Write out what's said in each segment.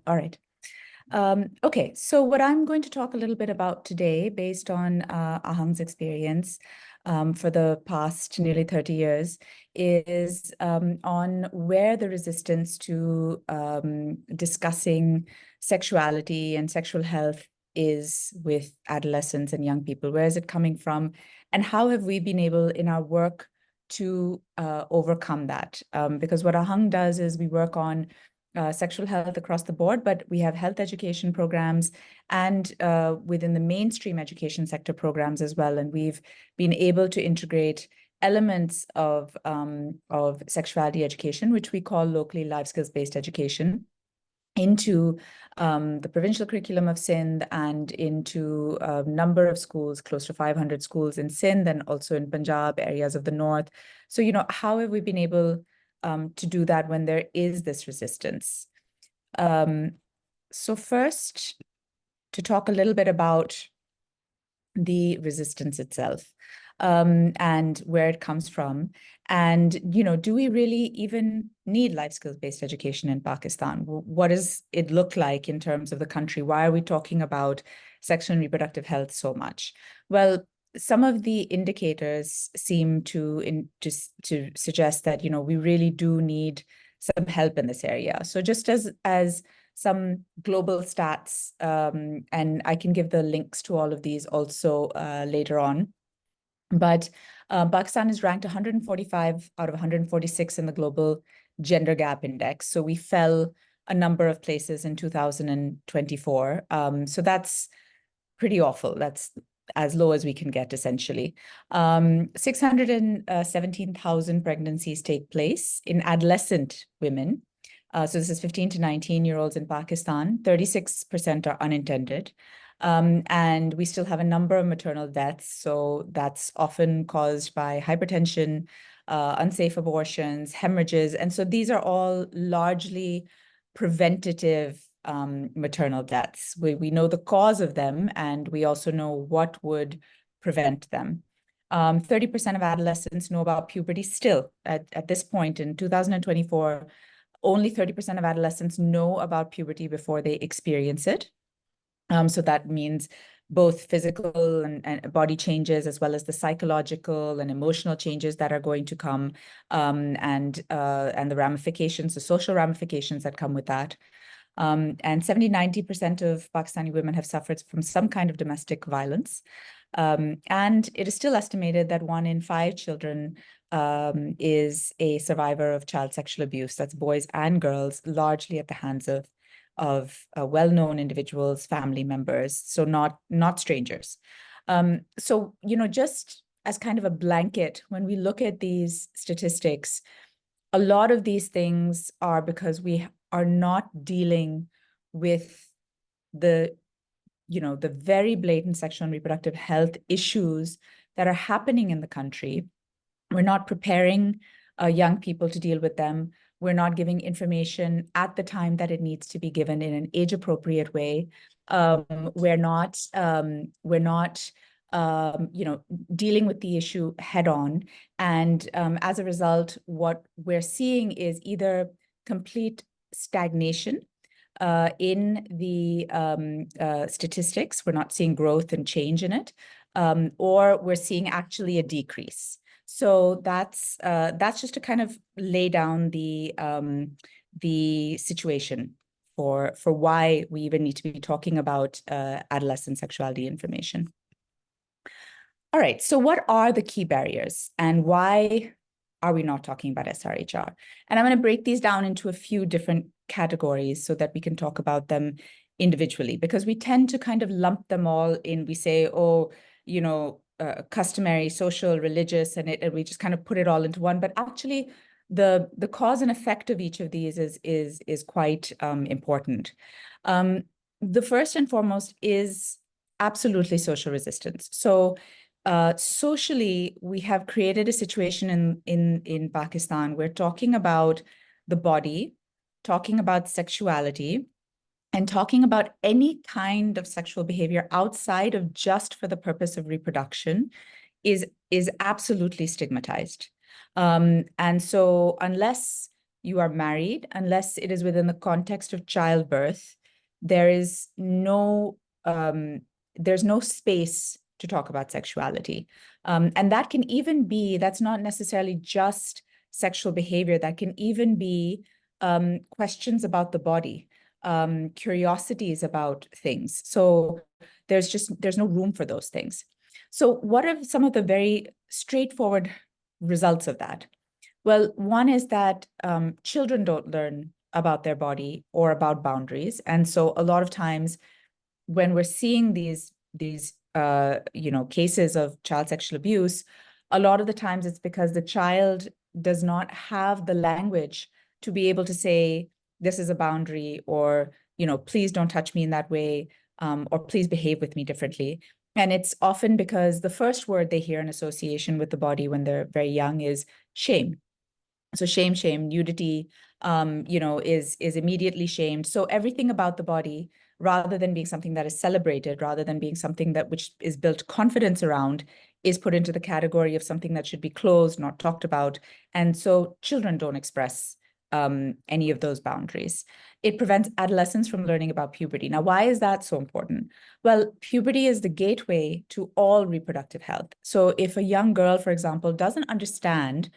All right. Okay, so what I'm going to talk a little bit about today, based on Ahang's experience for the past nearly 30 years, is on where the resistance to discussing sexuality and sexual health is with adolescents and young people. Where is it coming from? And how have we been able in our work to overcome that? Because what Ahang does is we work on sexual health across the board, but we have health education programs and within the mainstream education sector programs as well. And we've been able to integrate elements of sexuality education, which we call locally life skills-based education, into the provincial curriculum of Sindh and into a number of schools, close to 500 schools in Sindh and also in Punjab, areas of the north. So, how have we been able to do that when there is this resistance? So first, to talk a little bit about the resistance itself and where it comes from. And, do we really even need life skills-based education in Pakistan? What does it look like in terms of the country? Why are we talking about sexual and reproductive health so much? Well, some of the indicators seem to suggest that, we really do need some help in this area. So just as some global stats, and I can give the links to all of these also later on. But Pakistan is ranked 145 out of 146 in the Global Gender Gap Index. So we fell a number of places in 2024. So that's pretty awful. That's as low as we can get, essentially. 617,000 pregnancies take place in adolescent women. So this is 15 to 19-year-olds in Pakistan. 36% are unintended. And we still have a number of maternal deaths. So that's often caused by hypertension, unsafe abortions, hemorrhages. And so these are all largely preventative maternal deaths. We know the cause of them, and we also know what would prevent them. 30% of adolescents know about puberty still. At this point in 2024, only 30% of adolescents know about puberty before they experience it. So that means both physical and body changes, as well as the psychological and emotional changes that are going to come, and the ramifications, the social ramifications that come with that. And 70–90% of Pakistani women have suffered from some kind of domestic violence. And it is still estimated that 1 in 5 children is a survivor of child sexual abuse. That's boys and girls, largely at the hands of well-known individuals, family members, so not strangers. So, just as kind of a blanket, when we look at these statistics, a lot of these things are because we are not dealing with the very blatant sexual and reproductive health issues that are happening in the country. We're not preparing young people to deal with them. We're not giving information at the time that it needs to be given in an age-appropriate way. We're not dealing with the issue head-on. And as a result, what we're seeing is either complete stagnation in the statistics. We're not seeing growth and change in it, or we're seeing actually a decrease. So that's just to kind of lay down the situation for why we even need to be talking about adolescent sexuality information. All right, so what are the key barriers and why are we not talking about SRHR? And I'm going to break these down into a few different categories so that we can talk about them individually, because we tend to kind of lump them all in. We say, oh, customary, social, religious, and we just kind of put it all into one. But actually, the cause and effect of each of these is quite important. The first and foremost is absolutely social resistance. So socially, we have created a situation in Pakistan. We're talking about the body, talking about sexuality, and talking about any kind of sexual behavior outside of just for the purpose of reproduction is absolutely stigmatized. And so unless you are married, unless it is within the context of childbirth, there is there's no space to talk about sexuality. And that can even be, that's not necessarily just sexual behavior, that can even be questions about the body, curiosities about things. So there's no room for those things. So what are some of the very straightforward results of that? Well, one is that children don't learn about their body or about boundaries. And so a lot of times when we're seeing these cases of child sexual abuse, a lot of the times it's because the child does not have the language to be able to say, this is a boundary, or, please don't touch me in that way, or please behave with me differently. And it's often because the first word they hear in association with the body when they're very young is shame. So shame, nudity, is immediately shamed. So everything about the body, rather than being something that is celebrated, rather than being something that which is built confidence around, is put into the category of something that should be closed, not talked about. And so children don't express any of those boundaries. It prevents adolescents from learning about puberty. Now, why is that so important? Well, puberty is the gateway to all reproductive health. So if a young girl, for example, doesn't understand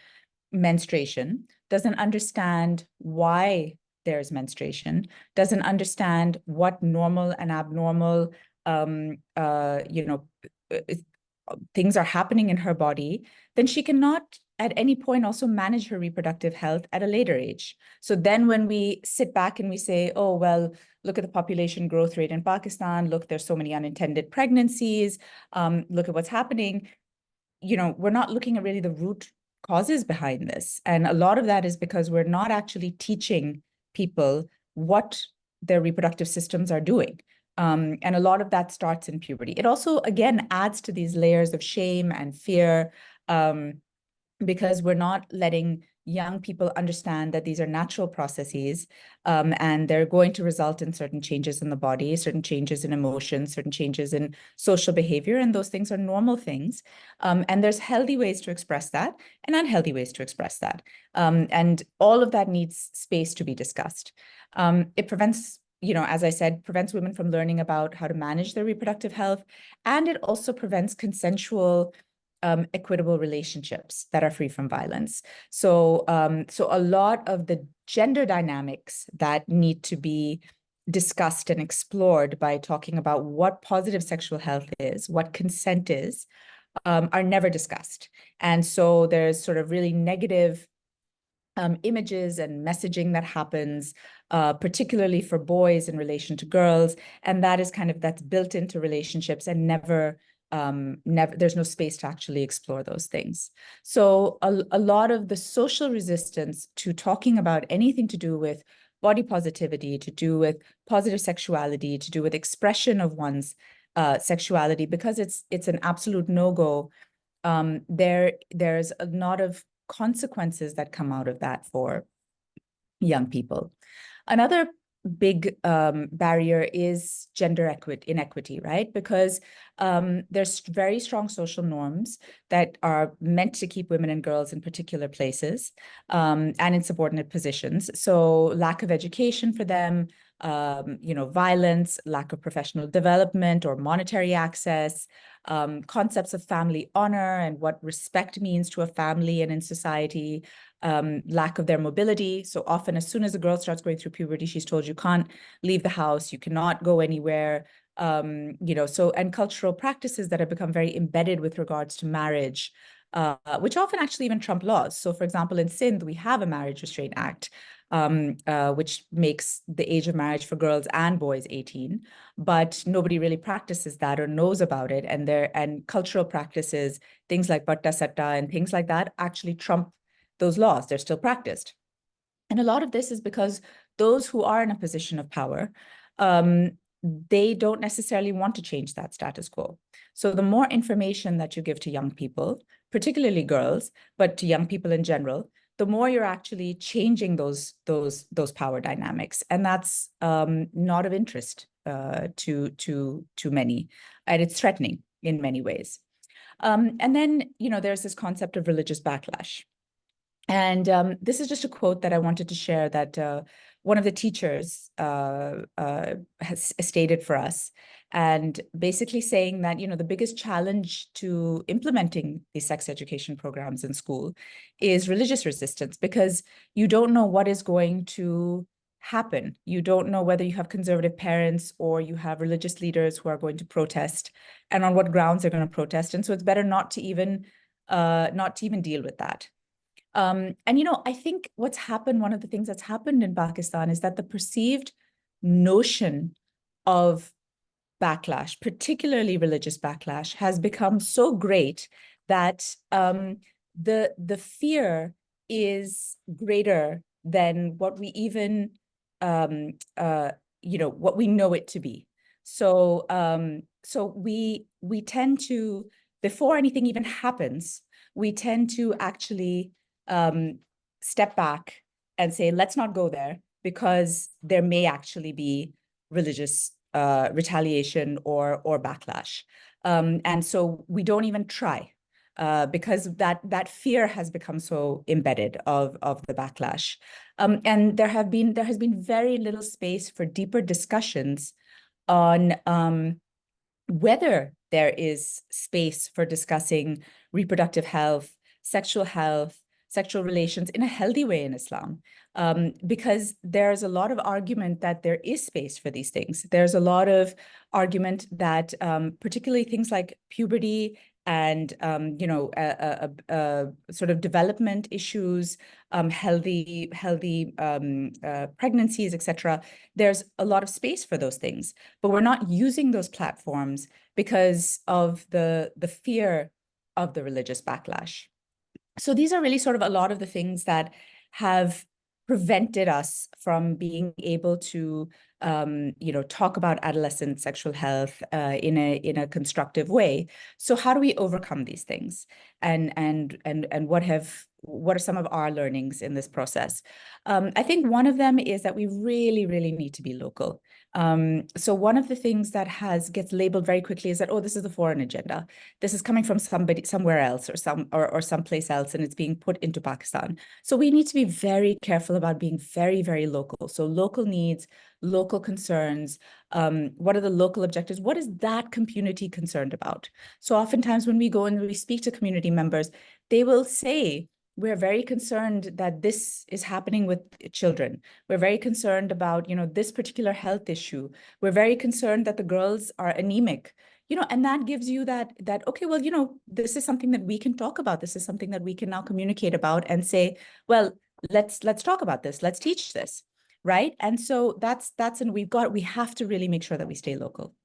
menstruation, doesn't understand why there's menstruation, doesn't understand what normal and abnormal things are happening in her body, then she cannot at any point also manage her reproductive health at a later age. So then when we sit back and we say, oh, well, look at the population growth rate in Pakistan, look, there's so many unintended pregnancies, look at what's happening, we're not looking at really the root causes behind this. And a lot of that is because we're not actually teaching people what their reproductive systems are doing. And a lot of that starts in puberty. It also, again, adds to these layers of shame and fear, because we're not letting young people understand that these are natural processes, and they're going to result in certain changes in the body, certain changes in emotions, certain changes in social behavior, and those things are normal things. And there's healthy ways to express that and unhealthy ways to express that. And all of that needs space to be discussed. It prevents, as I said, prevents women from learning about how to manage their reproductive health, and it also prevents consensual equitable relationships that are free from violence. So a lot of the gender dynamics that need to be discussed and explored by talking about what positive sexual health is, what consent is, are never discussed. And so there's sort of really negative images and messaging that happens, particularly for boys in relation to girls. And that is that's built into relationships and never, there's no space to actually explore those things. So a lot of the social resistance to talking about anything to do with body positivity, to do with positive sexuality, to do with expression of one's sexuality, because it's an absolute no-go. There's a lot of consequences that come out of that for young people. Another big barrier is gender inequity, right? Because there's very strong social norms that are meant to keep women and girls in particular places, and in subordinate positions. So lack of education for them, violence, lack of professional development or monetary access, concepts of family honor and what respect means to a family and in society, lack of their mobility. So often, as soon as a girl starts going through puberty, she's told you can't leave the house, you cannot go anywhere. And cultural practices that have become very embedded with regards to marriage, which often actually even trump laws. So, for example, in Sindh, we have a Marriage Restraint Act, which makes the age of marriage for girls and boys 18, but nobody really practices that or knows about it. And cultural practices, things like Batta Satta and things like that, actually trump those laws. They're still practiced. And a lot of this is because those who are in a position of power, they don't necessarily want to change that status quo. So the more information that you give to young people, particularly girls, but to young people in general, the more you're actually changing those power dynamics. And that's not of interest to many. And it's threatening in many ways. And then, there's this concept of religious backlash. And this is just a quote that I wanted to share that one of the teachers has stated for us, and basically saying that, the biggest challenge to implementing these sex education programs in school is religious resistance, because you don't know what is going to happen. You don't know whether you have conservative parents or you have religious leaders who are going to protest, and on what grounds they're going to protest. And so it's better not to even deal with that. And I think what's happened, one of the things that's happened in Pakistan is that the perceived notion of backlash, particularly religious backlash, has become so great that the fear is greater than what we even um, uh, what we know it to be. So we tend to, before anything even happens, we tend to actually um, step back and say, let's not go there, because there may actually be religious retaliation or backlash. And so we don't even try, because that fear has become so embedded of the backlash. And there has been very little space for deeper discussions on whether there is space for discussing reproductive health, sexual relations in a healthy way in Islam. Because there's a lot of argument that there is space for these things. There's a lot of argument that particularly things like puberty and sort of development issues, healthy pregnancies, etc. There's a lot of space for those things, but we're not using those platforms because of the fear of the religious backlash. So these are really sort of a lot of the things that have prevented us from being able to talk about adolescent sexual health in a constructive way. So how do we overcome these things? And what are some of our learnings in this process? I think one of them is that we really, really need to be local. So one of the things that gets labeled very quickly is that, oh, this is the foreign agenda. This is coming from somebody somewhere else or someplace else, and it's being put into Pakistan. So we need to be very careful about being very, very local. So local needs, local concerns, what are the local objectives? What is that community concerned about? So oftentimes when we go and we speak to community members, they will say, we're very concerned that this is happening with children. We're very concerned about, this particular health issue. We're very concerned that the girls are anemic. And that gives you that, okay, well, this is something that we can talk about. This is something that we can now communicate about and say, well, let's talk about this. Let's teach this, right? And so and we have to really make sure that we stay local.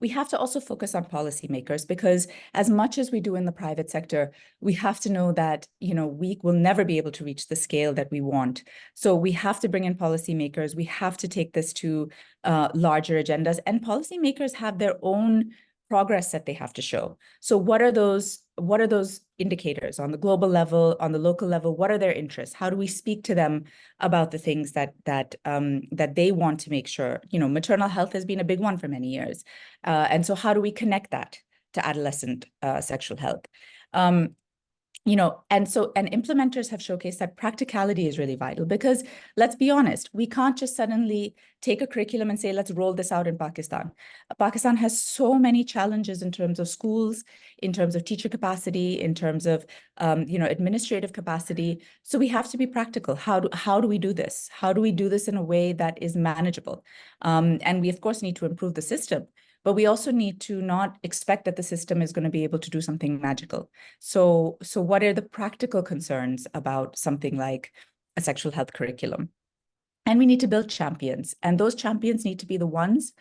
We have to also focus on policymakers, because as much as we do in the private sector, we have to know that, we will never be able to reach the scale that we want. So we have to bring in policymakers. We have to take this to larger agendas, and policymakers have their own progress that they have to show. So what are those indicators on the global level, on the local level? What are their interests? How do we speak to them about the things that they want to make sure? Maternal health has been a big one for many years. And so how do we connect that to adolescent sexual health? And implementers have showcased that practicality is really vital, because let's be honest, we can't just suddenly take a curriculum and say, let's roll this out in Pakistan. Pakistan has so many challenges in terms of schools, in terms of teacher capacity, in terms of, administrative capacity. So we have to be practical. How do we do this? How do we do this in a way that is manageable? And we, of course, need to improve the system. But we also need to not expect that the system is going to be able to do something magical. So what are the practical concerns about something like a sexual health curriculum? And we need to build champions. And those champions need to be the ones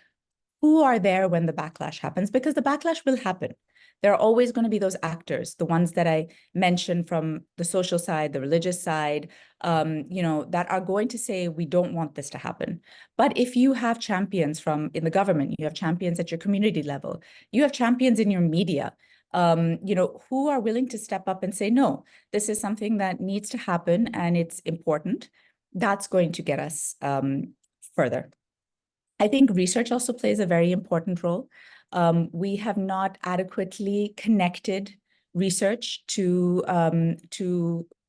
who are there when the backlash happens, because the backlash will happen. There are always going to be those actors, the ones that I mentioned from the social side, the religious side, that are going to say, we don't want this to happen. But if you have champions in the government, you have champions at your community level, you have champions in your media, who are willing to step up and say, no, this is something that needs to happen and it's important, that's going to get us further. I think research also plays a very important role. We have not adequately connected research to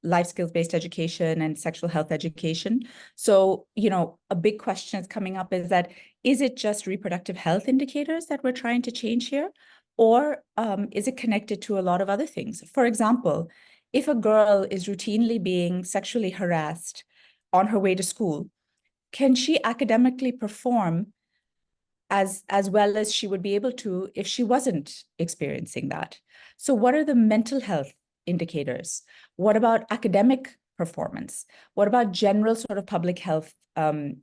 life skills-based education and sexual health education. So, a big question that's coming up is that, is it just reproductive health indicators that we're trying to change here? Or is it connected to a lot of other things? For example, if a girl is routinely being sexually harassed on her way to school, can she academically perform as well as she would be able to if she wasn't experiencing that? So what are the mental health indicators? What about academic performance? What about general sort of public health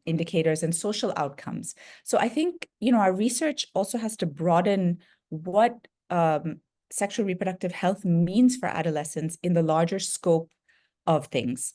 indicators and social outcomes? So I think, our research also has to broaden what sexual reproductive health means for adolescents in the larger scope of things.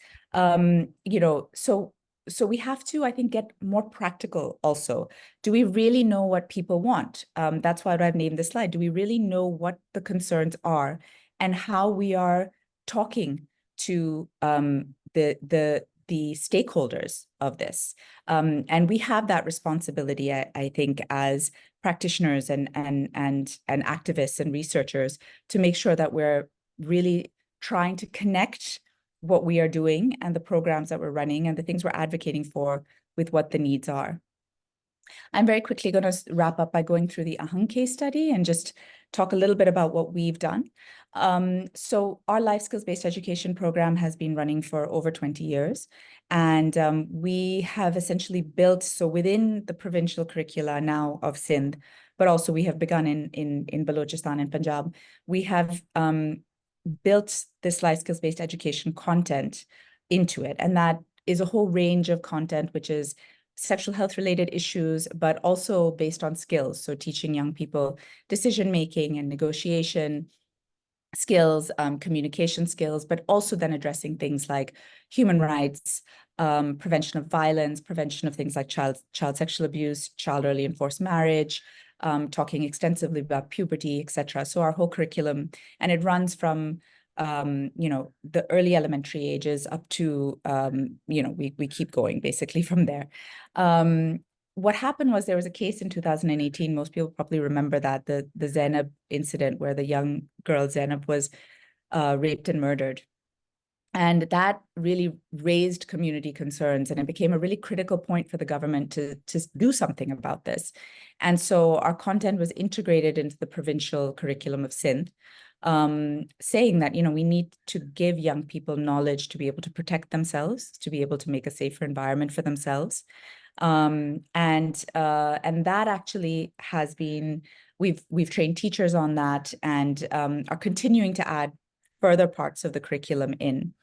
So we have to, I think, get more practical also. Do we really know what people want? That's why I've named this slide. Do we really know what the concerns are and how we are talking to the stakeholders of this? And we have that responsibility, I think, as practitioners and activists and researchers, to make sure that we're really trying to connect what we are doing and the programs that we're running and the things we're advocating for with what the needs are. I'm very quickly going to wrap up by going through the Ahang case study and just talk a little bit about what we've done. So our life skills-based education program has been running for over 20 years. And we have essentially built, so within the provincial curricula now of Sindh, but also we have begun in Balochistan and Punjab, we have built this life skills-based education content into it. And that is a whole range of content, which is sexual health related issues, but also based on skills. So teaching young people decision-making and negotiation skills, communication skills, but also then addressing things like human rights, prevention of violence, prevention of things like child sexual abuse, child early and forced marriage, talking extensively about puberty, etc. So our whole curriculum, and it runs from the early elementary ages up to we keep going basically from there. What happened was there was a case in 2018. Most people probably remember that the Zainab incident, where the young girl Zainab was raped and murdered. And that really raised community concerns, and it became a really critical point for the government to do something about this. And so our content was integrated into the provincial curriculum of Sindh, saying that, we need to give young people knowledge to be able to protect themselves, to be able to make a safer environment for themselves. And that actually has been, we've trained teachers on that, and are continuing to add further parts of the curriculum in.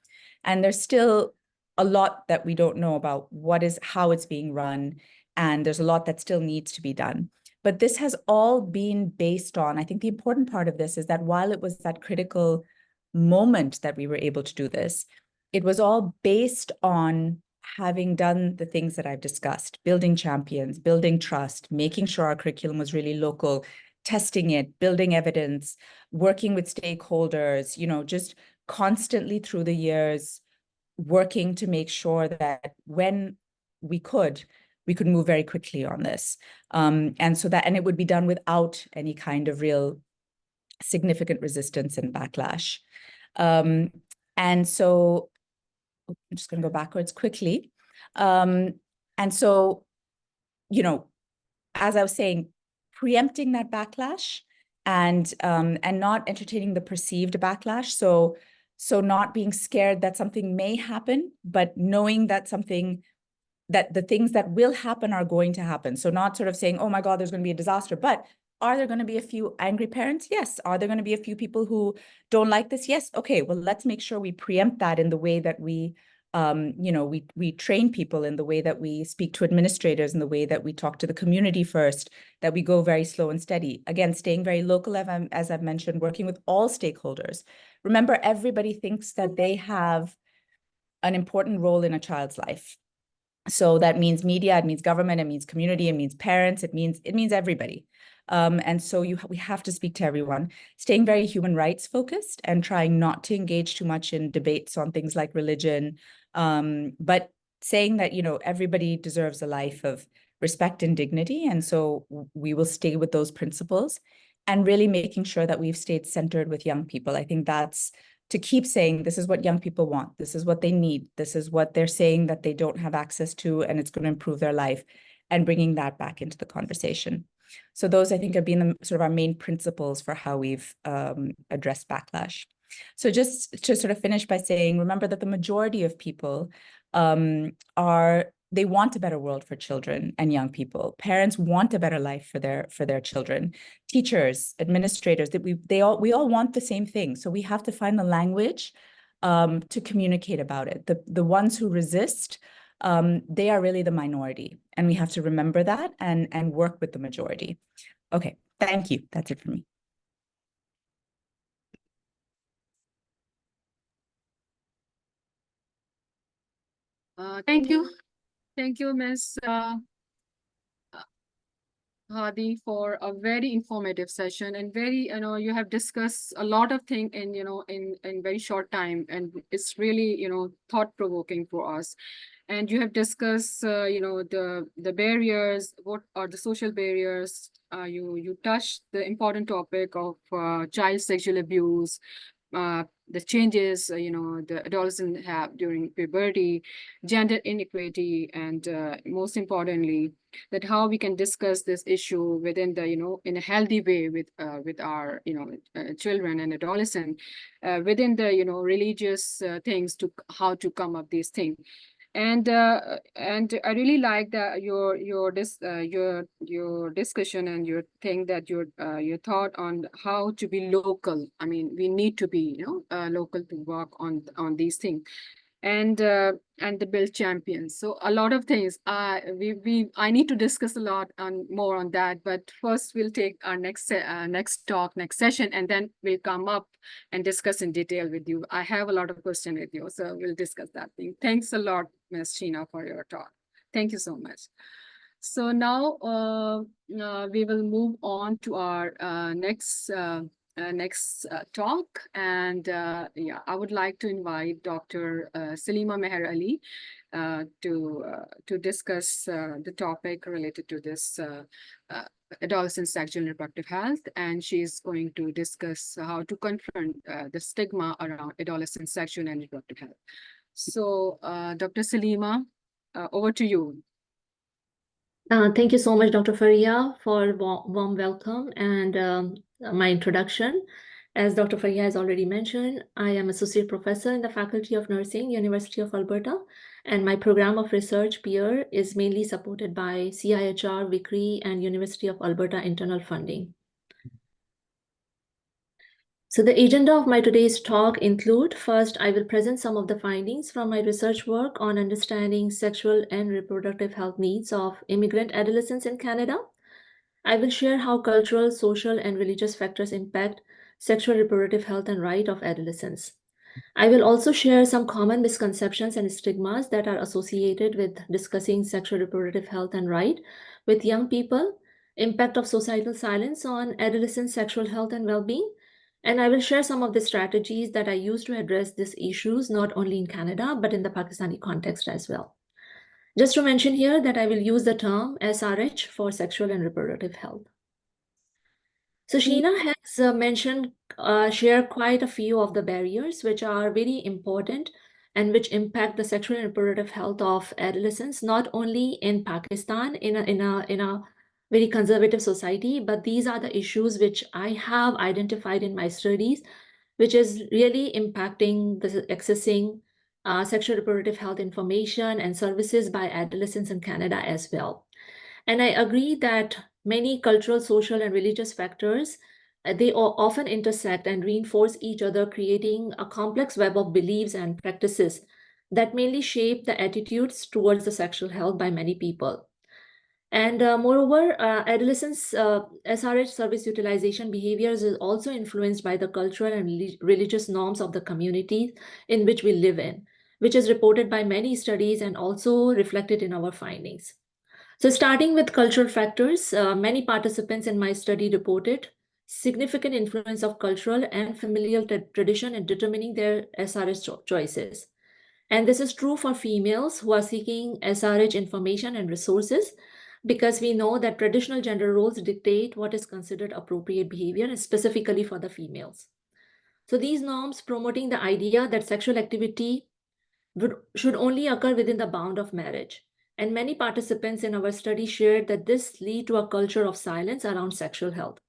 And there's still a lot that we don't know about how it's being run, and there's a lot that still needs to be done. But this has all been based on, I think the important part of this is that while it was that critical moment that we were able to do this, it was all based on having done the things that I've discussed: building champions, building trust, making sure our curriculum was really local, testing it, building evidence, working with stakeholders, just constantly through the years, working to make sure that when we could move very quickly on this. And it would be done without any kind of real significant resistance and backlash. And so I'm just going to go backwards quickly. And so, as I was saying, preempting that backlash and not entertaining the perceived backlash. So not being scared that something may happen, but knowing that that the things that will happen are going to happen. So not sort of saying, oh my God, there's going to be a disaster, but are there going to be a few angry parents? Yes. Are there going to be a few people who don't like this? Yes. Okay, well, let's make sure we preempt that in the way that we train people, in the way that we speak to administrators, in the way that we talk to the community first, that we go very slow and steady. Again, staying very local, as I've mentioned, working with all stakeholders. Remember, everybody thinks that they have an important role in a child's life. So that means media, it means government, it means community, it means parents, it means everybody. And so we have to speak to everyone, staying very human rights focused and trying not to engage too much in debates on things like religion, but saying that, everybody deserves a life of respect and dignity. And so we will stay with those principles and really making sure that we've stayed centered with young people. I think that's to keep saying, this is what young people want, this is what they need, this is what they're saying that they don't have access to, and it's going to improve their life, and bringing that back into the conversation. So those, I think, have been the sort of our main principles for how we've addressed backlash. So just to sort of finish by saying, remember that the majority of people they want a better world for children and young people. Parents want a better life for their children. Teachers, administrators, that we all want the same thing. So we have to find the language to communicate about it. The ones who resist, they are really the minority, and we have to remember that and work with the majority. Okay, thank you. That's it for me. Thank you. Thank you, Ms. Hadi, for a very informative session, and very, you have discussed a lot of things in very short time, and it's really, thought-provoking for us. And you have discussed, the barriers, what are the social barriers. You touched the important topic of child sexual abuse, the changes, the adolescents have during puberty, gender inequity, and most importantly, that how we can discuss this issue within the, in a healthy way with our, children and adolescents, within the, religious things to how to come up these things. And I really like that your discussion and your thing that your thought on how to be local. I mean, we need to be local to work on these things, and the build champions. So a lot of things. I need to discuss a lot more on that. But first, we'll take our next session, and then we'll come up and discuss in detail with you. I have a lot of questions with you, so we'll discuss that thing. Thanks a lot, Ms. Sheena, for your talk. Thank you so much. So now we will move on to our next talk, and yeah, I would like to invite Dr. Salima Meher Ali to discuss the topic related to this adolescent sexual and reproductive health, and she's going to discuss how to confront the stigma around adolescent sexual and reproductive health. So, Dr. Salima, over to you. Thank you so much, Dr. Faria, for warm welcome and my introduction. As Dr. Faria has already mentioned, I am Associate Professor in the Faculty of Nursing, University of Alberta, and my program of research, PEER, is mainly supported by CIHR, WICRI, and University of Alberta internal funding. So the agenda of my today's talk include, first, I will present some of the findings from my research work on understanding sexual and reproductive health needs of immigrant adolescents in Canada. I will share how cultural, social, and religious factors impact sexual reproductive health and right of adolescents. I will also share some common misconceptions and stigmas that are associated with discussing sexual reproductive health and right with young people, impact of societal silence on adolescent sexual health and well-being, and I will share some of the strategies that I use to address these issues, not only in Canada, but in the Pakistani context as well. Just to mention here that I will use the term SRH for sexual and reproductive health. So Sheena has shared quite a few of the barriers which are very important and which impact the sexual and reproductive health of adolescents, not only in Pakistan, in a very conservative society, but these are the issues which I have identified in my studies, which is really impacting the accessing sexual reproductive health information and services by adolescents in Canada as well. And I agree that many cultural, social, and religious factors, they often intersect and reinforce each other, creating a complex web of beliefs and practices that mainly shape the attitudes towards the sexual health by many people. And moreover, adolescents' SRH service utilization behaviors is also influenced by the cultural and religious norms of the community in which we live in, which is reported by many studies and also reflected in our findings. So starting with cultural factors, many participants in my study reported significant influence of cultural and familial tradition in determining their SRH choices. And this is true for females who are seeking SRH information and resources, because we know that traditional gender roles dictate what is considered appropriate behavior, and specifically for the females. So these norms promoting the idea that sexual activity should only occur within the bound of marriage. And many participants in our study shared that this leads to a culture of silence around sexual health,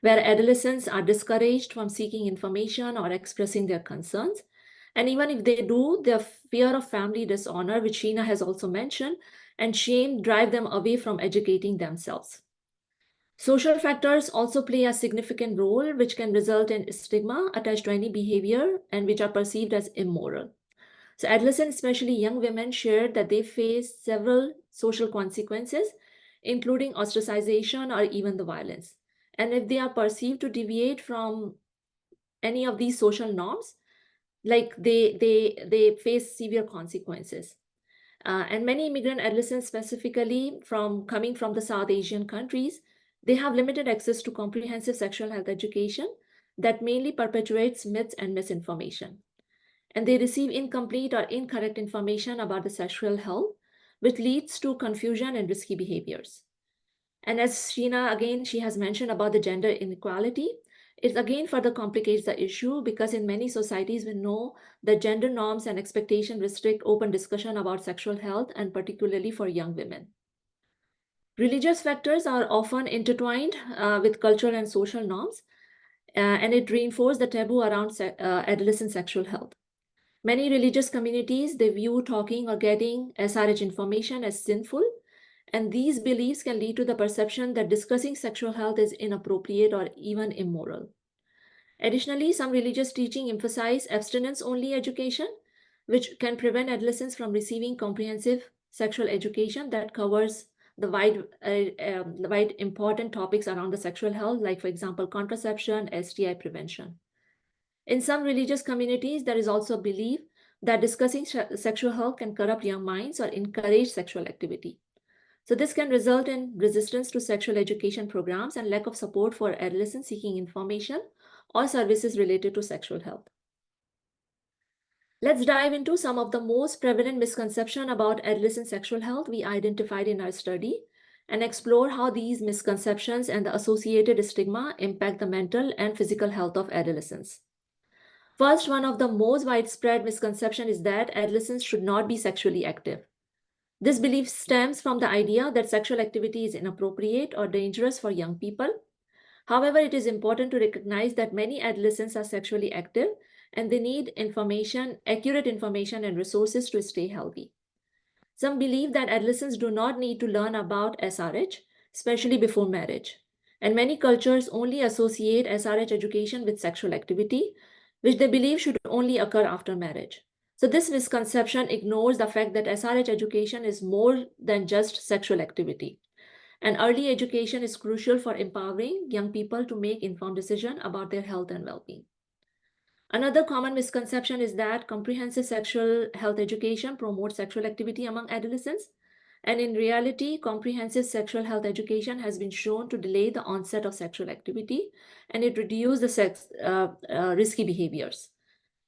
where adolescents are discouraged from seeking information or expressing their concerns. And even if they do, their fear of family dishonor, which Sheena has also mentioned, and shame drive them away from educating themselves. Social factors also play a significant role, which can result in stigma attached to any behavior and which are perceived as immoral. So adolescents, especially young women, shared that they face several social consequences, including ostracization or even the violence. And if they are perceived to deviate from any of these social norms, like they face severe consequences. And many immigrant adolescents, specifically from coming from the South Asian countries, they have limited access to comprehensive sexual health education that mainly perpetuates myths and misinformation. And they receive incomplete or incorrect information about the sexual health, which leads to confusion and risky behaviors. And as Sheena, again, she has mentioned about the gender inequality, it again further complicates the issue because in many societies we know that gender norms and expectations restrict open discussion about sexual health, and particularly for young women. Religious factors are often intertwined with cultural and social norms, and it reinforces the taboo around adolescent sexual health. Many religious communities, they view talking or getting SRH information as sinful, and these beliefs can lead to the perception that discussing sexual health is inappropriate or even immoral. Additionally, some religious teaching emphasize abstinence-only education, which can prevent adolescents from receiving comprehensive sexual education that covers the wide important topics around the sexual health, like, for example, contraception, STI prevention. In some religious communities, there is also a belief that discussing sexual health can corrupt young minds or encourage sexual activity. So this can result in resistance to sexual education programs and lack of support for adolescents seeking information or services related to sexual health. Let's dive into some of the most prevalent misconceptions about adolescent sexual health we identified in our study and explore how these misconceptions and the associated stigma impact the mental and physical health of adolescents. First, one of the most widespread misconceptions is that adolescents should not be sexually active. This belief stems from the idea that sexual activity is inappropriate or dangerous for young people. However, it is important to recognize that many adolescents are sexually active and they need information, accurate information and resources to stay healthy. Some believe that adolescents do not need to learn about SRH, especially before marriage. And many cultures only associate SRH education with sexual activity, which they believe should only occur after marriage. So this misconception ignores the fact that SRH education is more than just sexual activity. And early education is crucial for empowering young people to make informed decisions about their health and well-being. Another common misconception is that comprehensive sexual health education promotes sexual activity among adolescents. And in reality, comprehensive sexual health education has been shown to delay the onset of sexual activity and it reduces the risky behaviors.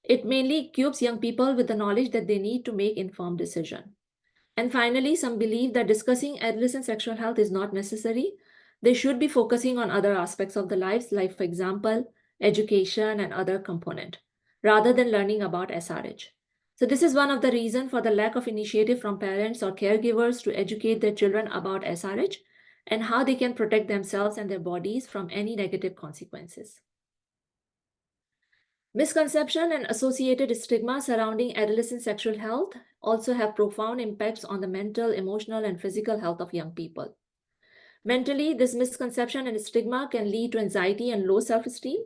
It mainly equips young people with the knowledge that they need to make informed decisions. And finally, some believe that discussing adolescent sexual health is not necessary. They should be focusing on other aspects of the lives, like, for example, education and other component, rather than learning about SRH. So this is one of the reasons for the lack of initiative from parents or caregivers to educate their children about SRH and how they can protect themselves and their bodies from any negative consequences. Misconception and associated stigma surrounding adolescent sexual health also have profound impacts on the mental, emotional, and physical health of young people. Mentally, this misconception and stigma can lead to anxiety and low self-esteem.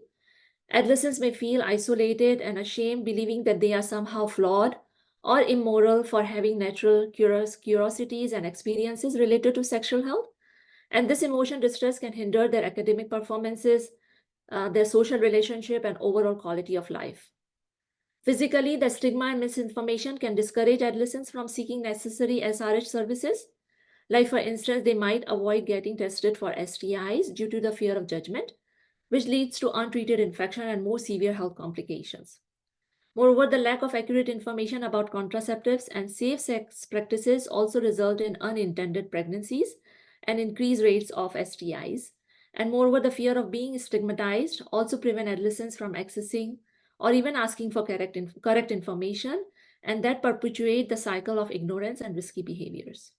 Adolescents may feel isolated and ashamed, believing that they are somehow flawed or immoral for having natural curiosities and experiences related to sexual health. And this emotion distress can hinder their academic performances, their social relationship, and overall quality of life. Physically, the stigma and misinformation can discourage adolescents from seeking necessary SRH services. Like, for instance, they might avoid getting tested for STIs due to the fear of judgment, which leads to untreated infection and more severe health complications. Moreover, the lack of accurate information about contraceptives and safe sex practices also result in unintended pregnancies and increased rates of STIs. And moreover, the fear of being stigmatized also prevent adolescents from accessing or even asking for correct information, and that perpetuate the cycle of ignorance and risky behaviors.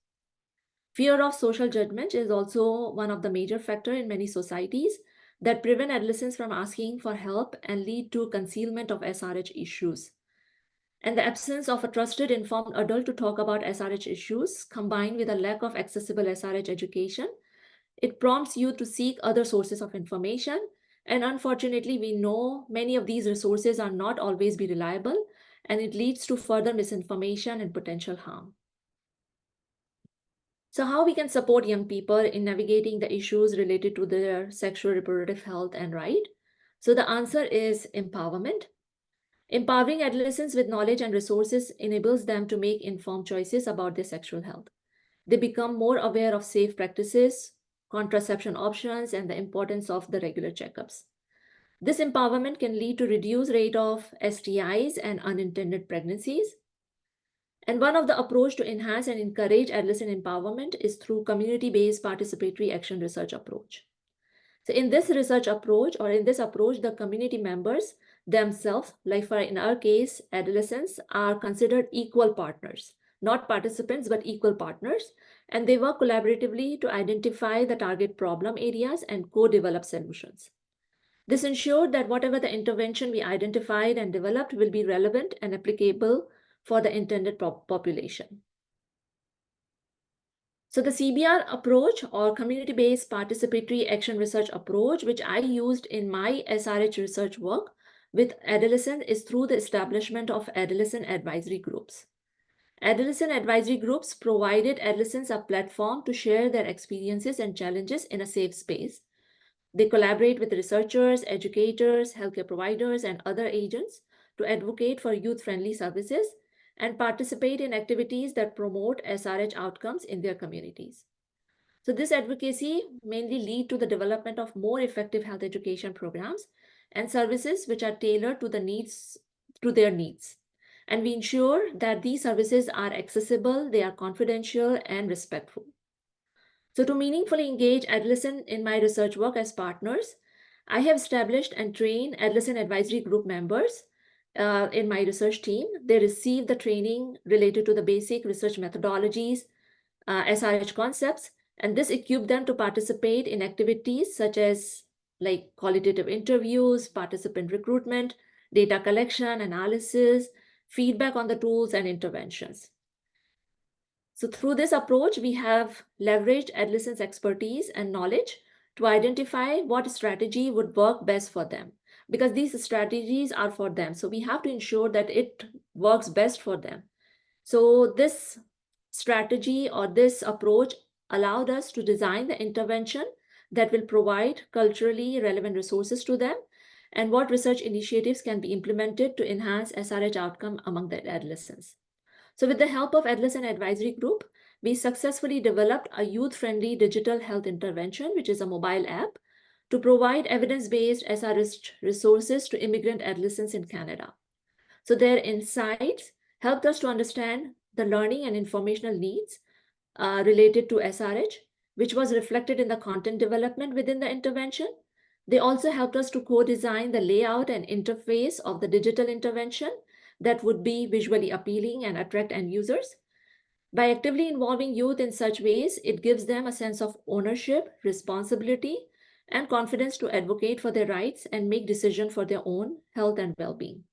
Fear of social judgment is also one of the major factors in many societies that prevent adolescents from asking for help and lead to concealment of SRH issues. And the absence of a trusted, informed adult to talk about SRH issues, combined with a lack of accessible SRH education, it prompts you to seek other sources of information. And unfortunately, we know many of these resources are not always be reliable, and it leads to further misinformation and potential harm. So how we can support young people in navigating the issues related to their sexual reproductive health and right? So the answer is empowerment. Empowering adolescents with knowledge and resources enables them to make informed choices about their sexual health. They become more aware of safe practices, contraception options, and the importance of the regular checkups. This empowerment can lead to reduced rate of STIs and unintended pregnancies. And one of the approach to enhance and encourage adolescent empowerment is through community-based participatory action research approach. So in this research approach, or in this approach, the community members themselves, like for in our case, adolescents, are considered equal partners, not participants, but equal partners. And they work collaboratively to identify the target problem areas and co-develop solutions. This ensured that whatever the intervention we identified and developed will be relevant and applicable for the intended population. So the CBR approach, or community-based participatory action research approach, which I used in my SRH research work with adolescents, is through the establishment of adolescent advisory groups. Adolescent advisory groups provided adolescents a platform to share their experiences and challenges in a safe space. They collaborate with researchers, educators, healthcare providers, and other agents to advocate for youth-friendly services and participate in activities that promote SRH outcomes in their communities. So this advocacy mainly lead to the development of more effective health education programs and services which are tailored to their needs. And we ensure that these services are accessible, they are confidential and respectful. So to meaningfully engage adolescents in my research work as partners, I have established and trained adolescent advisory group members in my research team. They receive the training related to the basic research methodologies, SRH concepts, and this equipped them to participate in activities such as like qualitative interviews, participant recruitment, data collection, analysis, feedback on the tools and interventions. So through this approach, we have leveraged adolescents' expertise and knowledge to identify what strategy would work best for them, because these strategies are for them. So we have to ensure that it works best for them. So this strategy or this approach allowed us to design the intervention that will provide culturally relevant resources to them, and what research initiatives can be implemented to enhance SRH outcome among the adolescents. So with the help of Adolescent Advisory Group, we successfully developed a youth-friendly digital health intervention, which is a mobile app, to provide evidence-based SRH resources to immigrant adolescents in Canada. So their insights helped us to understand the learning and informational needs related to SRH, which was reflected in the content development within the intervention. They also helped us to co-design the layout and interface of the digital intervention that would be visually appealing and attract end users. By actively involving youth in such ways, it gives them a sense of ownership, responsibility, and confidence to advocate for their rights and make decisions for their own health and well-being.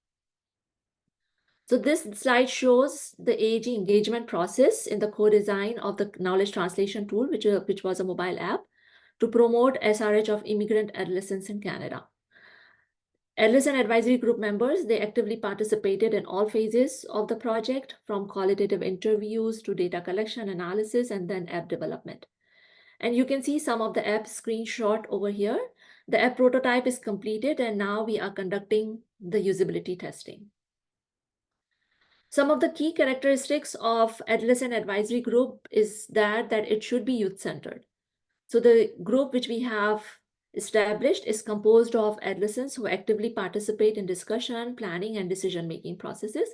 So this slide shows the AG engagement process in the co-design of the knowledge translation tool, which was a mobile app to promote SRH of immigrant adolescents in Canada. Adolescent Advisory Group members, they actively participated in all phases of the project, from qualitative interviews to data collection, analysis, and then app development. And you can see some of the app screenshot over here. The app prototype is completed, and now we are conducting the usability testing. Some of the key characteristics of Adolescent Advisory Group is that it should be youth-centered. So the group which we have established is composed of adolescents who actively participate in discussion, planning, and decision-making processes.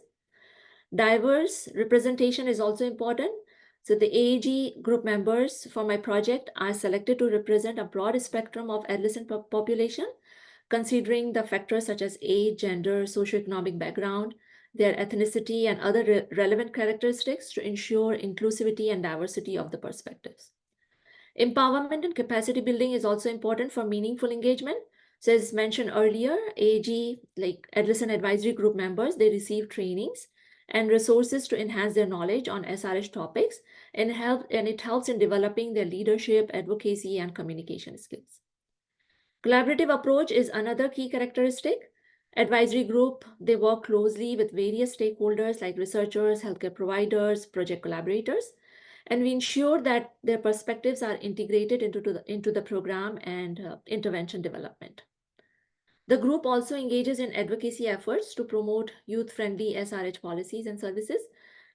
Diverse representation is also important. So the AAG group members for my project are selected to represent a broad spectrum of adolescent population, considering the factors such as age, gender, socioeconomic background, their ethnicity, and other relevant characteristics to ensure inclusivity and diversity of the perspectives. Empowerment and capacity building is also important for meaningful engagement. So as mentioned earlier, AG, like Adolescent Advisory Group members, they receive trainings and resources to enhance their knowledge on SRH topics and it helps in developing their leadership, advocacy, and communication skills. Collaborative approach is another key characteristic. Advisory group, they work closely with various stakeholders like researchers, healthcare providers, project collaborators, and we ensure that their perspectives are integrated into the program and intervention development. The group also engages in advocacy efforts to promote youth-friendly SRH policies and services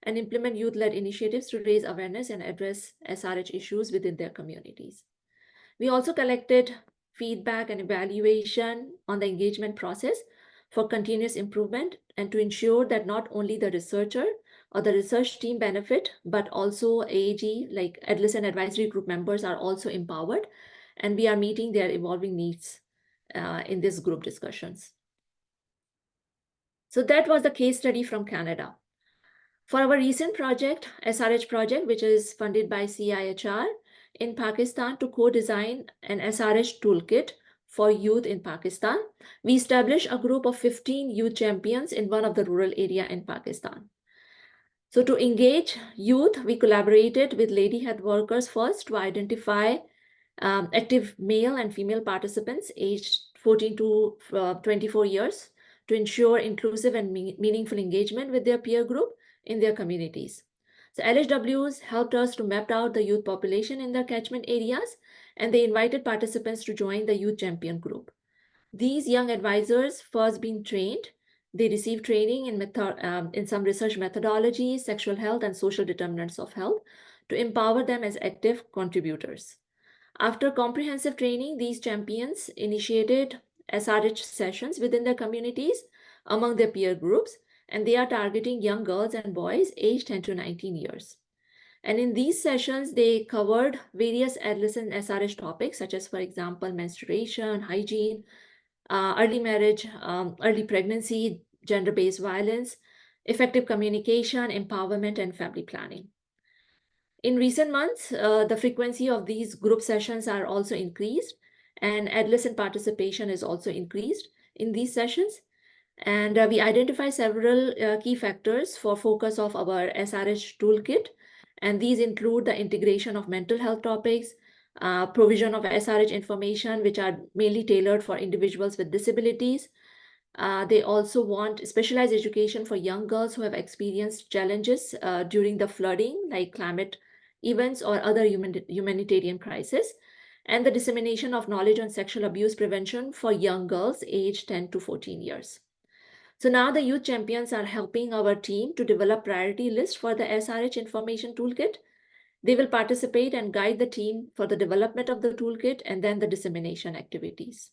and implement youth-led initiatives to raise awareness and address SRH issues within their communities. We also collected feedback and evaluation on the engagement process for continuous improvement and to ensure that not only the researcher or the research team benefit, but also AAG, like Adolescent Advisory Group members, are also empowered, and we are meeting their evolving needs in these group discussions. So that was the case study from Canada. For our recent project, SRH project, which is funded by CIHR in Pakistan to co-design an SRH toolkit for youth in Pakistan, we established a group of 15 youth champions in one of the rural area in Pakistan. So to engage youth, we collaborated with lady health workers first to identify active male and female participants aged 14 to 24 years to ensure inclusive and meaningful engagement with their peer group in their communities. So LHWs helped us to map out the youth population in their catchment areas, and they invited participants to join the youth champion group. These young advisors first being trained, they receive training in some research methodologies, sexual health, and social determinants of health to empower them as active contributors. After comprehensive training, these champions initiated SRH sessions within their communities among their peer groups, and they are targeting young girls and boys aged 10 to 19 years. And in these sessions, they covered various adolescent SRH topics, such as, for example, menstruation, hygiene, early marriage, early pregnancy, gender-based violence, effective communication, empowerment, and family planning. In recent months, the frequency of these group sessions are also increased, and adolescent participation is also increased in these sessions. And we identify several key factors for focus of our SRH toolkit. And these include the integration of mental health topics, provision of SRH information, which are mainly tailored for individuals with disabilities. They also want specialized education for young girls who have experienced challenges during the flooding, like climate events or other humanitarian crisis, and the dissemination of knowledge on sexual abuse prevention for young girls aged 10 to 14 years. So now the youth champions are helping our team to develop priority list for the SRH information toolkit. They will participate and guide the team for the development of the toolkit and then the dissemination activities.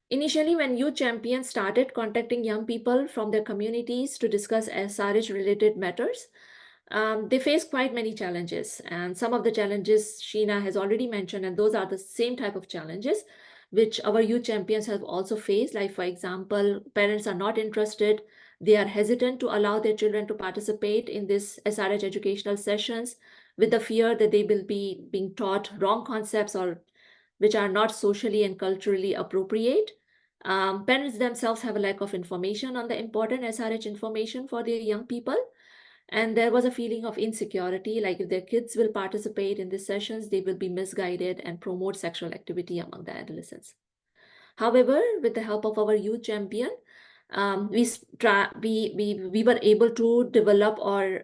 Initially, when youth champions started contacting young people from their communities to discuss SRH-related matters, they faced quite many challenges. And some of the challenges Sheena has already mentioned, and those are the same type of challenges which our youth champions have also faced. Like, for example, parents are not interested. They are hesitant to allow their children to participate in this SRH educational sessions with the fear that they will be being taught wrong concepts or which are not socially and culturally appropriate. Parents themselves have a lack of information on the important SRH information for their young people. And there was a feeling of insecurity, like if their kids will participate in these sessions, they will be misguided and promote sexual activity among the adolescents. However, with the help of our youth champion, we were able to develop or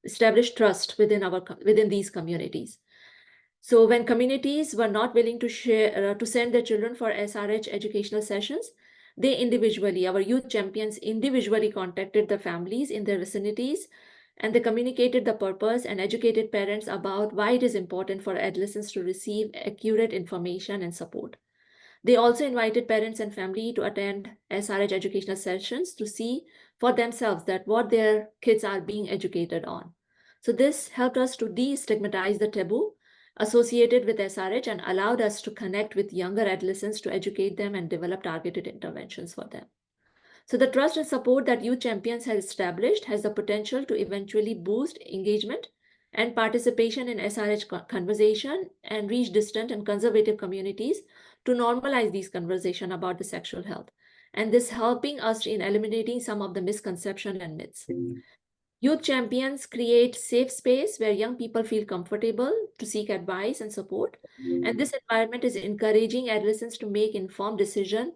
establish trust within these communities. So when communities were not willing to share to send their children for SRH educational sessions, our youth champions individually contacted the families in their vicinities, and they communicated the purpose and educated parents about why it is important for adolescents to receive accurate information and support. They also invited parents and family to attend SRH educational sessions to see for themselves that what their kids are being educated on. So this helped us to destigmatize the taboo associated with SRH and allowed us to connect with younger adolescents to educate them and develop targeted interventions for them. So the trust and support that Youth Champions has established has the potential to eventually boost engagement and participation in SRH conversation and reach distant and conservative communities to normalize these conversations about the sexual health. And this helping us in eliminating some of the misconceptions and myths. Youth Champions create safe space where young people feel comfortable to seek advice and support. And this environment is encouraging adolescents to make informed decisions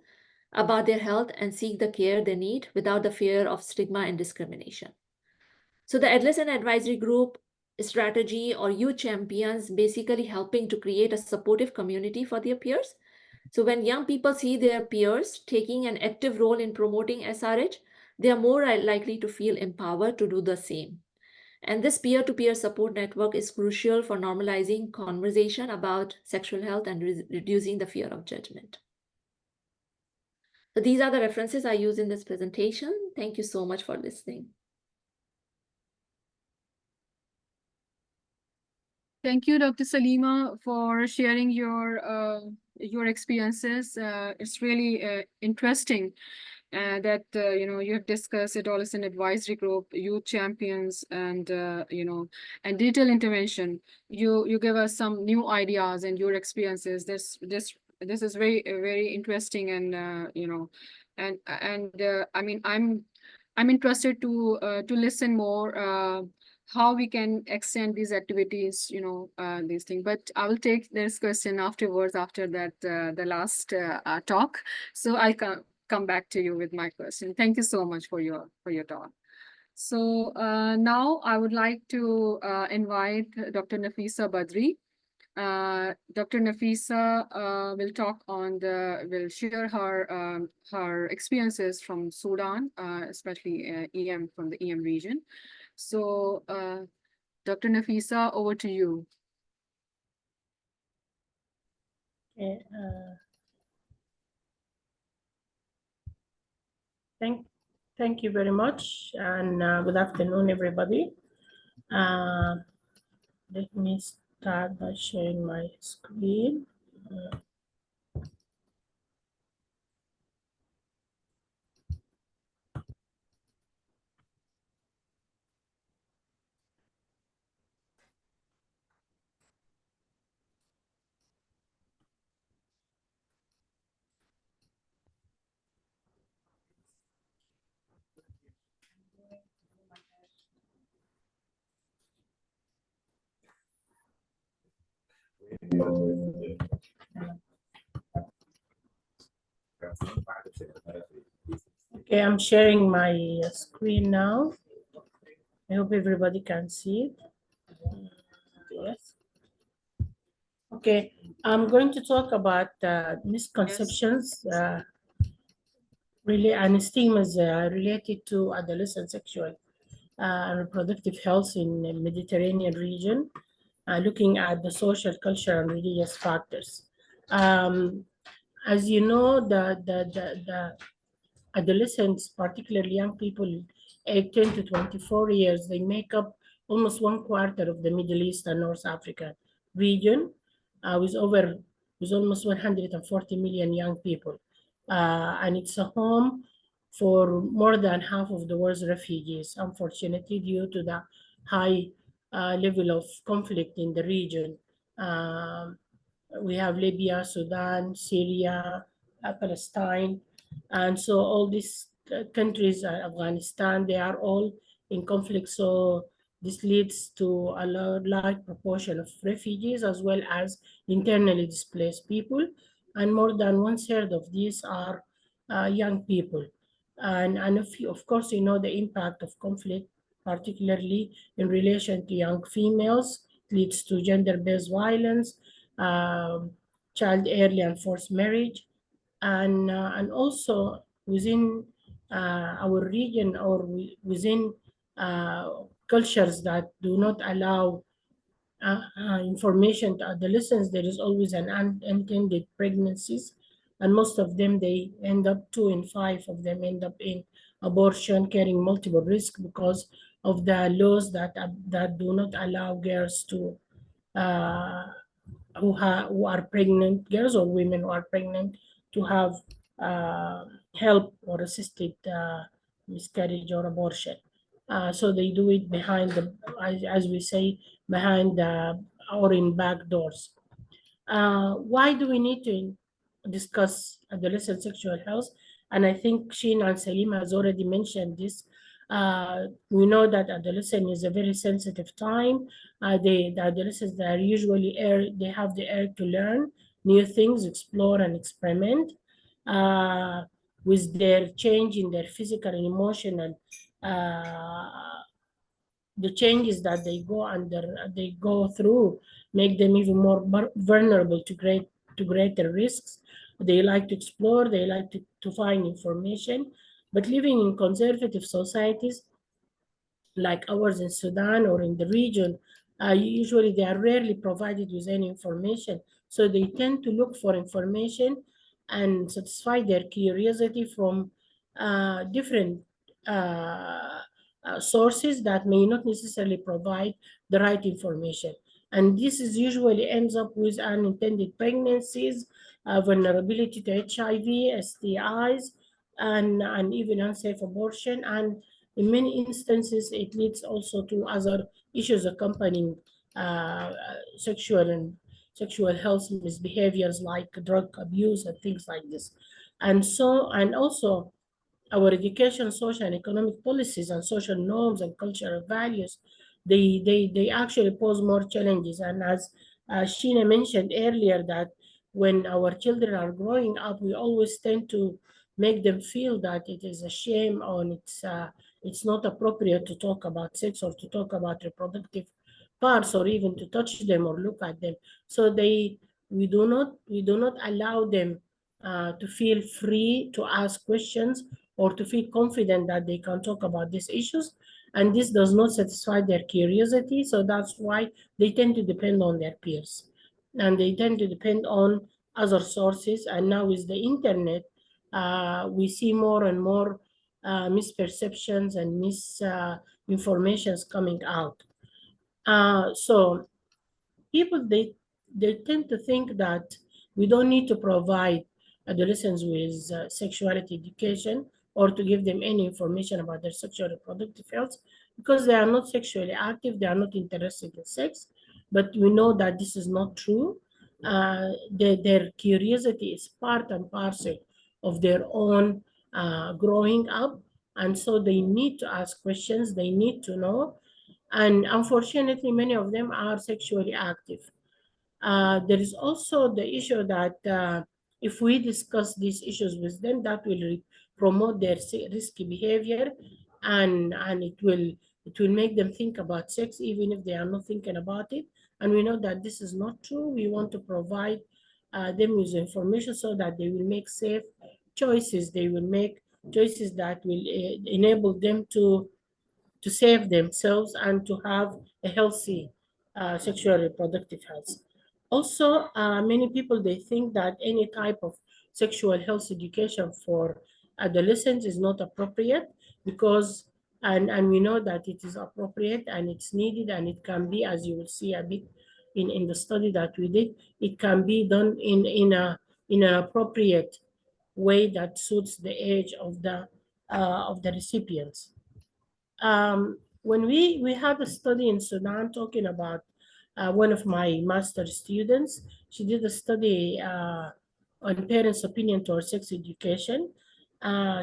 about their health and seek the care they need without the fear of stigma and discrimination. So the Adolescent Advisory Group strategy or Youth Champions basically helping to create a supportive community for their peers. So when young people see their peers taking an active role in promoting SRH, they are more likely to feel empowered to do the same. And this peer-to-peer support network is crucial for normalizing conversation about sexual health and reducing the fear of judgment. So these are the references I use in this presentation. Thank you so much for listening. Thank you, Dr. Salima, for sharing your experiences. It's really interesting that you have discussed Adolescent Advisory Group, Youth Champions, and and digital intervention. You give us some new ideas and your experiences. This is very interesting, and I mean I'm interested to listen more. How we can extend these activities, these things. But I will take this question afterwards, after that, the last talk. So I'll come back to you with my question. Thank you so much for your talk. So now I would like to invite Dr. Nafisa Badri. Dr. Nafisa will share her experiences from Sudan, especially EM, from the EM region. So, Dr. Nafisa, over to you. Okay, thank you very much, and good afternoon, everybody. Let me start by sharing my screen. Okay, I'm sharing my screen now. I hope everybody can see it. Yes. Okay, I'm going to talk about misconceptions, really, and stigmas related to adolescent sexual and reproductive health in the Mediterranean region, looking at the social, cultural, and religious factors. As you know, the adolescents, particularly young people aged 10 to 24 years, they make up almost 1/4 of the Middle East and North Africa region, with almost 140 million young people. And it's a home for more than half of the world's refugees, unfortunately, due to the high level of conflict in the region. We have Libya, Sudan, Syria, Palestine, and so all these countries, Afghanistan, they are all in conflict. So this leads to a large proportion of refugees as well as internally displaced people. And more than 1/3 of these are young people. And of course, you know the impact of conflict, particularly in relation to young females, leads to gender-based violence, child early and forced marriage, and also within our region, or within cultures that do not allow information to adolescents, there is always an unintended pregnancies, and most of them, they end up, 2 in 5 of them end up in abortion, carrying multiple risks because of the laws that do not allow girls to who are pregnant, girls or women who are pregnant, to have help or assisted miscarriage or abortion. So they do it behind the, as we say, behind the or in back doors. Why do we need to discuss adolescent sexual health? And I think Sheen and Salima has already mentioned this. We know that adolescent is a very sensitive time. The adolescents, they are usually they have the urge to learn new things, explore and experiment. With their change in their physical and emotional, the changes that they go through make them even more vulnerable to greater risks. They like to explore, they like to find information, but living in conservative societies like ours in Sudan or in the region, usually they are rarely provided with any information. So they tend to look for information and satisfy their curiosity from different sources that may not necessarily provide the right information. And this is usually ends up with unintended pregnancies, vulnerability to HIV, STIs, and even unsafe abortion. And in many instances, it leads also to other issues accompanying sexual health misbehaviors like drug abuse and things like this. And also our education, social and economic policies and social norms and cultural values, they actually pose more challenges. And as Sheena mentioned earlier, that when our children are growing up, we always tend to make them feel that it is a shame or it's not appropriate to talk about sex or to talk about reproductive parts or even to touch them or look at them. So we do not allow them to feel free to ask questions or to feel confident that they can talk about these issues. And this does not satisfy their curiosity. So that's why they tend to depend on their peers. And they tend to depend on other sources. And now with the internet, we see more and more misperceptions and misinformations coming out. So people, they tend to think that we don't need to provide adolescents with sexuality education or to give them any information about their sexual reproductive health because they are not sexually active, they are not interested in sex. But we know that this is not true. Their curiosity is part and parcel of their own growing up. And so they need to ask questions, they need to know. And unfortunately, many of them are sexually active. There is also the issue that if we discuss these issues with them, that will promote their risky behavior, and it will make them think about sex even if they are not thinking about it. And we know that this is not true. We want to provide them with information so that they will make safe choices. They will make choices that will enable them to save themselves and to have a healthy sexual reproductive health. Also, many people, they think that any type of sexual health education for adolescents is not appropriate because, and we know that it is appropriate and it's needed and it can be, as you will see a bit in the study that we did, it can be done in an appropriate way that suits the age of the recipients. When we had a study in Sudan talking about one of my master's students, she did a study on parents' opinion towards sex education.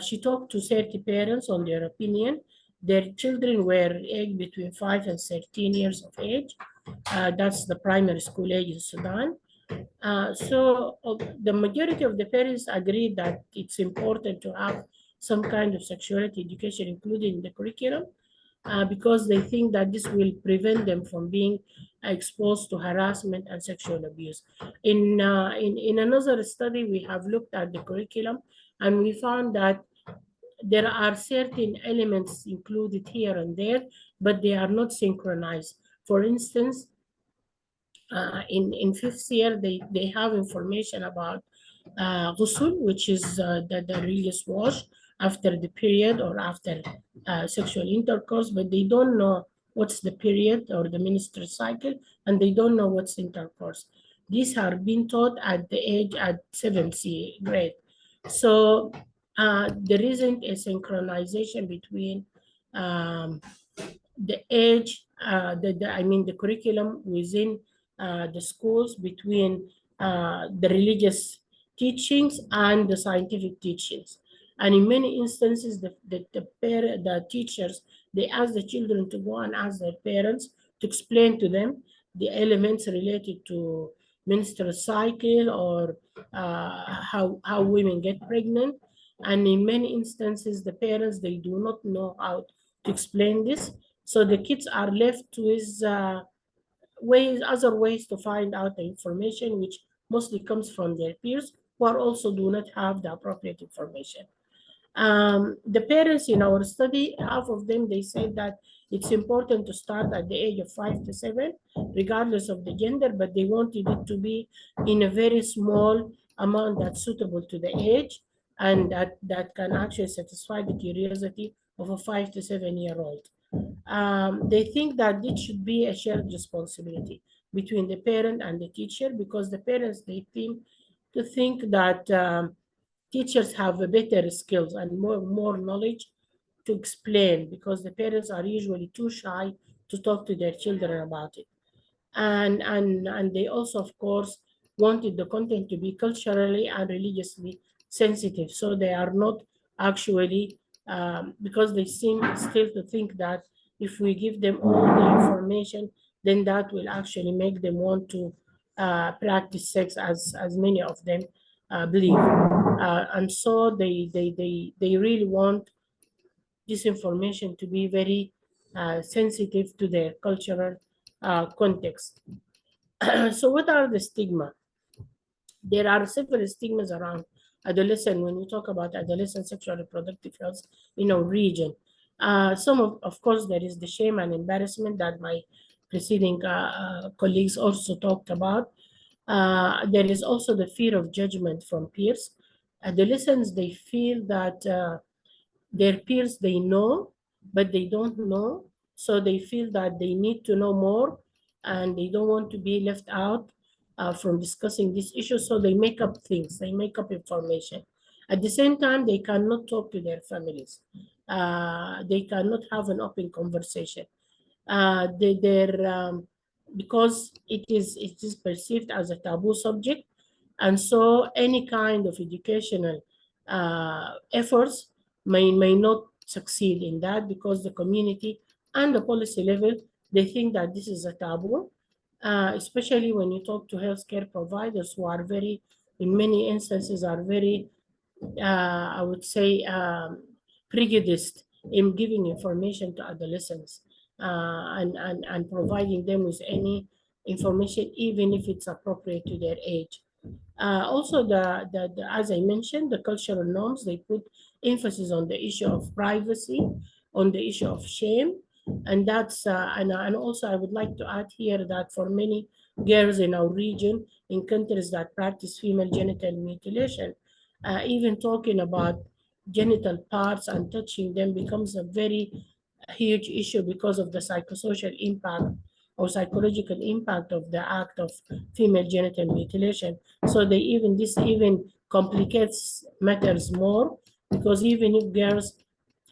She talked to 30 parents on their opinion. Their children were aged between 5 and 13 years of age. That's the primary school age in Sudan. So the majority of the parents agreed that it's important to have some kind of sexuality education included in the curriculum because they think that this will prevent them from being exposed to harassment and sexual abuse. In another study, we have looked at the curriculum and we found that there are certain elements included here and there, but they are not synchronized. For instance, in fifth year, they have information about ghusl, which is the religious wash after the period or after sexual intercourse, but they don't know what's the period or the menstrual cycle, and they don't know what's intercourse. These are being taught at 7th grade. So there isn't a synchronization between the age, the curriculum within the schools, between the religious teachings and the scientific teachings. And in many instances, the teachers, they ask the children to go and ask their parents to explain to them the elements related to menstrual cycle, or how women get pregnant. And in many instances, the parents, they do not know how to explain this. So the kids are left with other ways to find out the information, which mostly comes from their peers, who are also do not have the appropriate information. The parents in our study, half of them, they said that it's important to start at the age of 5 to 7, regardless of the gender, but they wanted it to be in a very small amount that's suitable to the age, and that can actually satisfy the curiosity of a 5 to 7-year-old. They think that it should be a shared responsibility between the parent and the teacher, because the parents, they think that teachers have a better skills and more knowledge to explain, because the parents are usually too shy to talk to their children about it. And they also, of course, wanted the content to be culturally and religiously sensitive, so they are not actually, because they seem still to think that if we give them all the information, then that will actually make them want to practice sex, as many of them believe. And so they really want this information to be very sensitive to their cultural context. So what are the stigma? There are several stigmas around adolescent when we talk about adolescent sexual reproductive health in our region. Some of course, there is the shame and embarrassment that my preceding colleagues also talked about. There is also the fear of judgment from peers. Adolescents, they feel that their peers, they know, but they don't know. So they feel that they need to know more, and they don't want to be left out from discussing this issue. So they make up things, they make up information. At the same time, they cannot talk to their families. They cannot have an open conversation. Because it is perceived as a taboo subject, and so any kind of educational efforts may not succeed in that, because the community and the policy level, they think that this is a taboo, especially when you talk to healthcare providers, who are very, in many instances, are very, I would say, prejudiced in giving information to adolescents, and providing them with any information, even if it's appropriate to their age. Also, as I mentioned, the cultural norms, they put emphasis on the issue of privacy, on the issue of shame. And that's, and also I would like to add here that for many girls in our region, in countries that practice female genital mutilation, even talking about genital parts and touching them becomes a very huge issue, because of the psychosocial impact or psychological impact of the act of female genital mutilation. So this even complicates matters more, because even if girls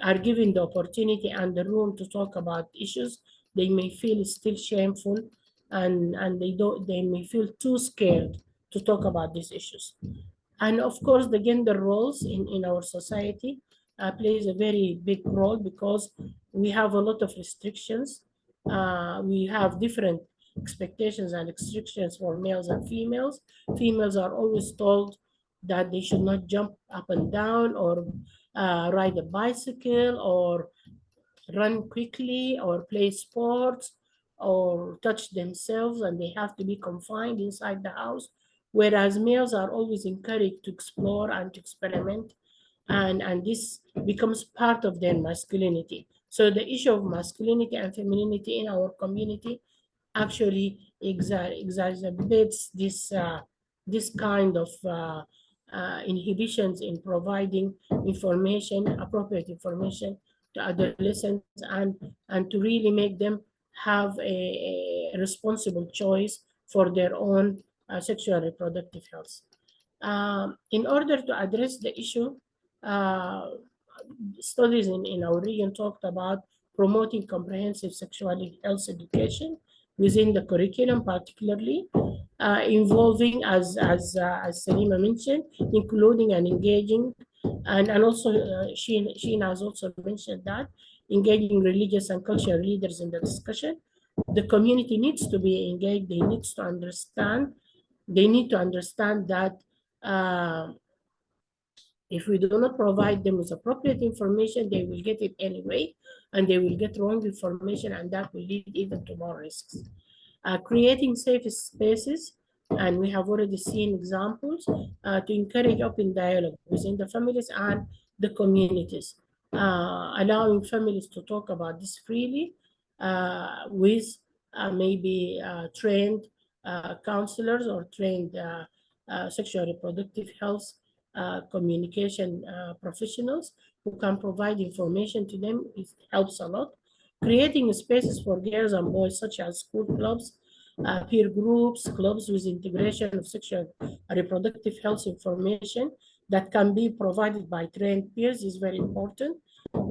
are given the opportunity and the room to talk about issues, they may feel still shameful, and they may feel too scared to talk about these issues. And of course, the gender roles in our society plays a very big role, because we have a lot of restrictions. We have different expectations and restrictions for males and females. Females are always told that they should not jump up and down, or ride a bicycle, or run quickly, or play sports, or touch themselves, and they have to be confined inside the house. Whereas males are always encouraged to explore and to experiment, and this becomes part of their masculinity. So the issue of masculinity and femininity in our community actually exacerbates this kind of inhibitions in providing information, appropriate information to adolescents, and to really make them have a responsible choice for their own sexual and reproductive health. In order to address the issue, studies in our region talked about promoting comprehensive sexual health education within the curriculum, particularly involving, as Salima mentioned, including and engaging, and also Sheen has also mentioned that engaging religious and cultural leaders in the discussion. The community needs to be engaged. They need to understand. They need to understand that if we do not provide them with appropriate information, they will get it anyway, and they will get wrong information, and that will lead even to more risks. Creating safe spaces, and we have already seen examples to encourage open dialogue within the families and the communities, allowing families to talk about this freely with maybe trained counselors or trained sexual reproductive health communication professionals who can provide information to them. It helps a lot. Creating spaces for girls and boys, such as school clubs, peer groups, clubs with integration of sexual reproductive health information that can be provided by trained peers, is very important.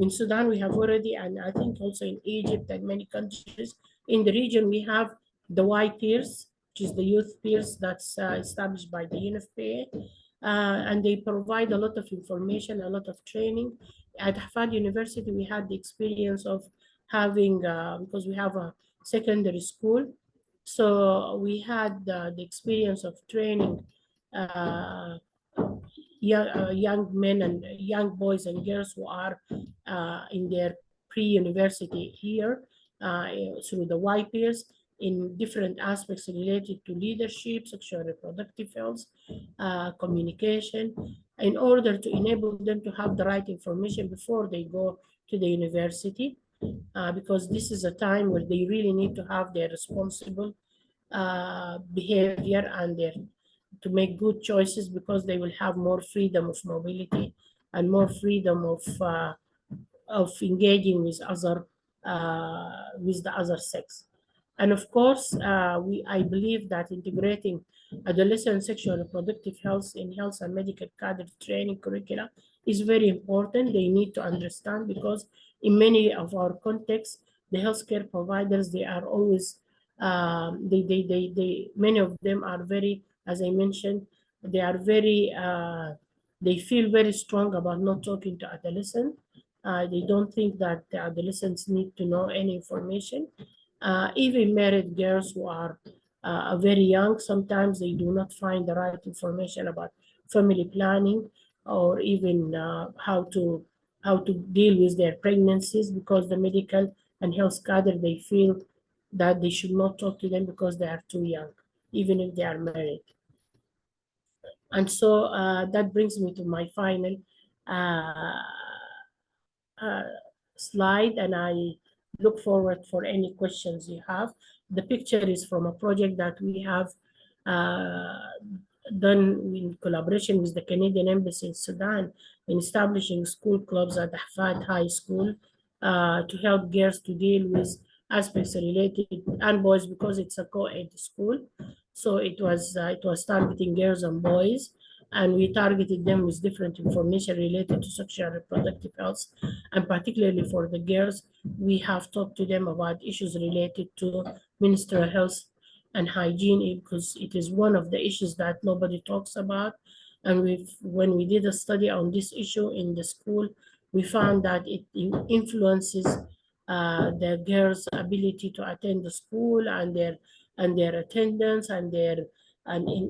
In Sudan, we have already, and I think also in Egypt and many countries in the region, we have the Y peers, which is the youth peers that's established by the UNFPA. And they provide a lot of information, a lot of training. At Hafad University, we had the experience of having, because we have a secondary school, so we had the experience of training young men and young boys and girls who are in their pre-university here through the Y peers in different aspects related to leadership, sexual reproductive health, communication, in order to enable them to have the right information before they go to the university, because this is a time where they really need to have their responsible behavior and to make good choices, because they will have more freedom of mobility and more freedom of engaging with the other sex. And of course, I believe that integrating adolescent sexual and reproductive health in health and medical cadre training curricula is very important. They need to understand, because in many of our contexts, the healthcare providers, they are always, many of them are very, as I mentioned, they are very, they feel very strong about not talking to adolescents. They don't think that the adolescents need to know any information. Even married girls who are very young, sometimes they do not find the right information about family planning, or even how to deal with their pregnancies, because the medical and health cadre, they feel that they should not talk to them because they are too young, even if they are married. And so that brings me to my final slide, and I look forward for any questions you have. The picture is from a project that we have done in collaboration with the Canadian Embassy in Sudan in establishing school clubs at Hafad High School to help girls to deal with aspects related, and boys, because it's a co-ed school. So it was targeting girls and boys, and we targeted them with different information related to sexual reproductive health. And particularly for the girls, we have talked to them about issues related to menstrual health and hygiene, because it is one of the issues that nobody talks about. And when we did a study on this issue in the school, we found that it influences the girls' ability to attend the school, and their attendance, and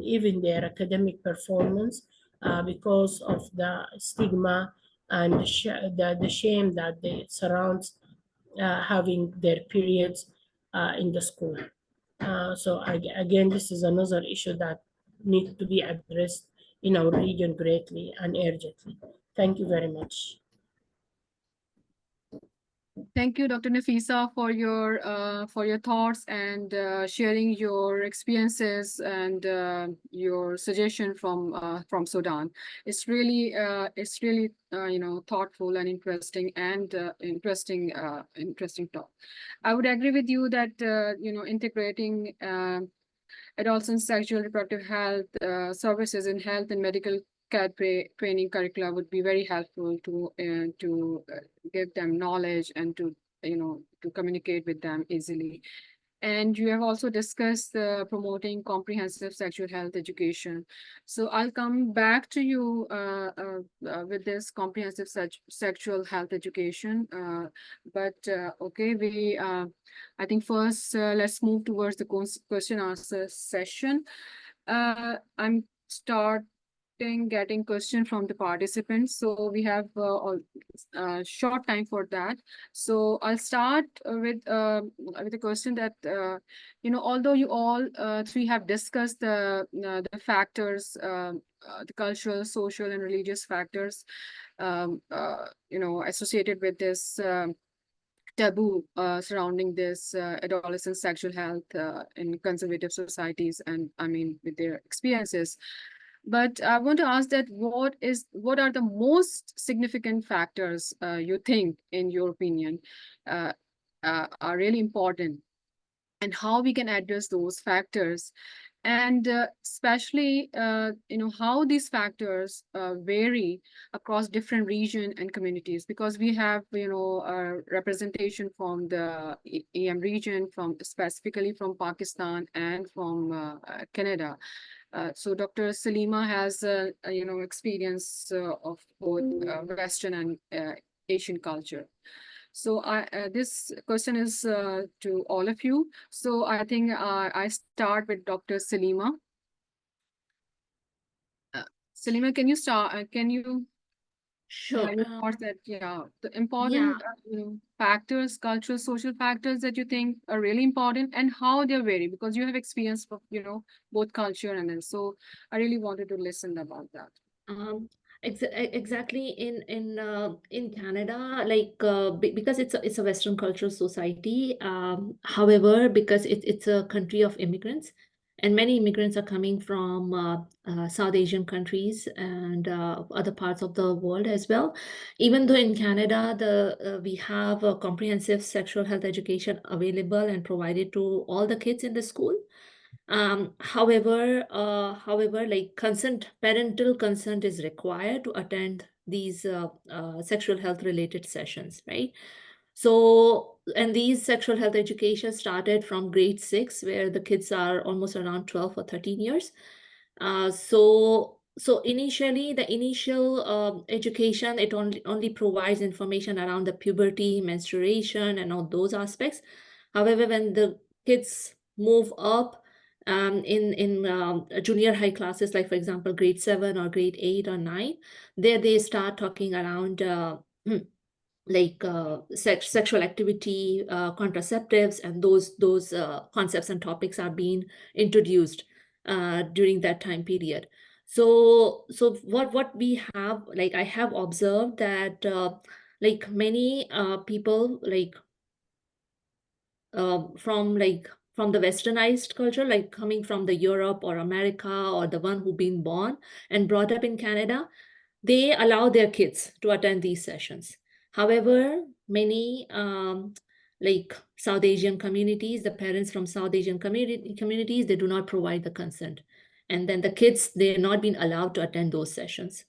even their academic performance, because of the stigma and the shame that surrounds having their periods in the school. So again, this is another issue that needs to be addressed in our region greatly and urgently. Thank you very much. Thank you, Dr. Nafisa, for your thoughts and sharing your experiences and your suggestion from Sudan. It's really thoughtful and interesting, and interesting talk. I would agree with you that integrating adolescent sexual reproductive health services in health and medical care training curricula would be very helpful to give them knowledge and to to communicate with them easily. And you have also discussed promoting comprehensive sexual health education. So I'll come back to you with this comprehensive sexual health education. Okay, I think first let's move towards the question answer session. I'm getting question from the participants. So we have short time for that. So I'll start with a question that although you all three have discussed the factors, the cultural, social, and religious factors, associated with this taboo surrounding this adolescent sexual health in conservative societies, and I mean with their experiences. But I want to ask that what are the most significant factors you think, in your opinion, are really important, and how we can address those factors, and especially how these factors vary across different region and communities, because we have representation from the EM region, from specifically from Pakistan and from Canada. So Dr. Salima has experience of both Western and Asian culture. So this question is to all of you. So I think I start with Dr. Salima. Salima, can you start? Can you Sure. report that the important factors, cultural, social factors that you think are really important, and how they vary, because you have experience of both culture and then. So I really wanted to listen about that. Exactly in Canada, like because it's a Western cultural society. However, because it's a country of immigrants, and many immigrants are coming from South Asian countries and other parts of the world as well. Even though in Canada, we have a comprehensive sexual health education available and provided to all the kids in the school. However, like parental consent is required to attend these sexual health related sessions, right? So, and these sexual health education started from grade 6, where the kids are almost around 12 or 13 years. So initially, the initial education, it only provides information around the puberty, menstruation, and all those aspects. However, when the kids move up in junior high classes, like for example, grade 7 or grade 8 or 9, there they start talking around like sexual activity, contraceptives, and those concepts and topics are being introduced during that time period. So what we have, like I have observed that like many people from the westernized culture, like coming from the Europe or America, or the one who've been born and brought up in Canada, they allow their kids to attend these sessions. However, many like South Asian communities, the parents from South Asian communities, they do not provide the consent. And then the kids, they're not being allowed to attend those sessions.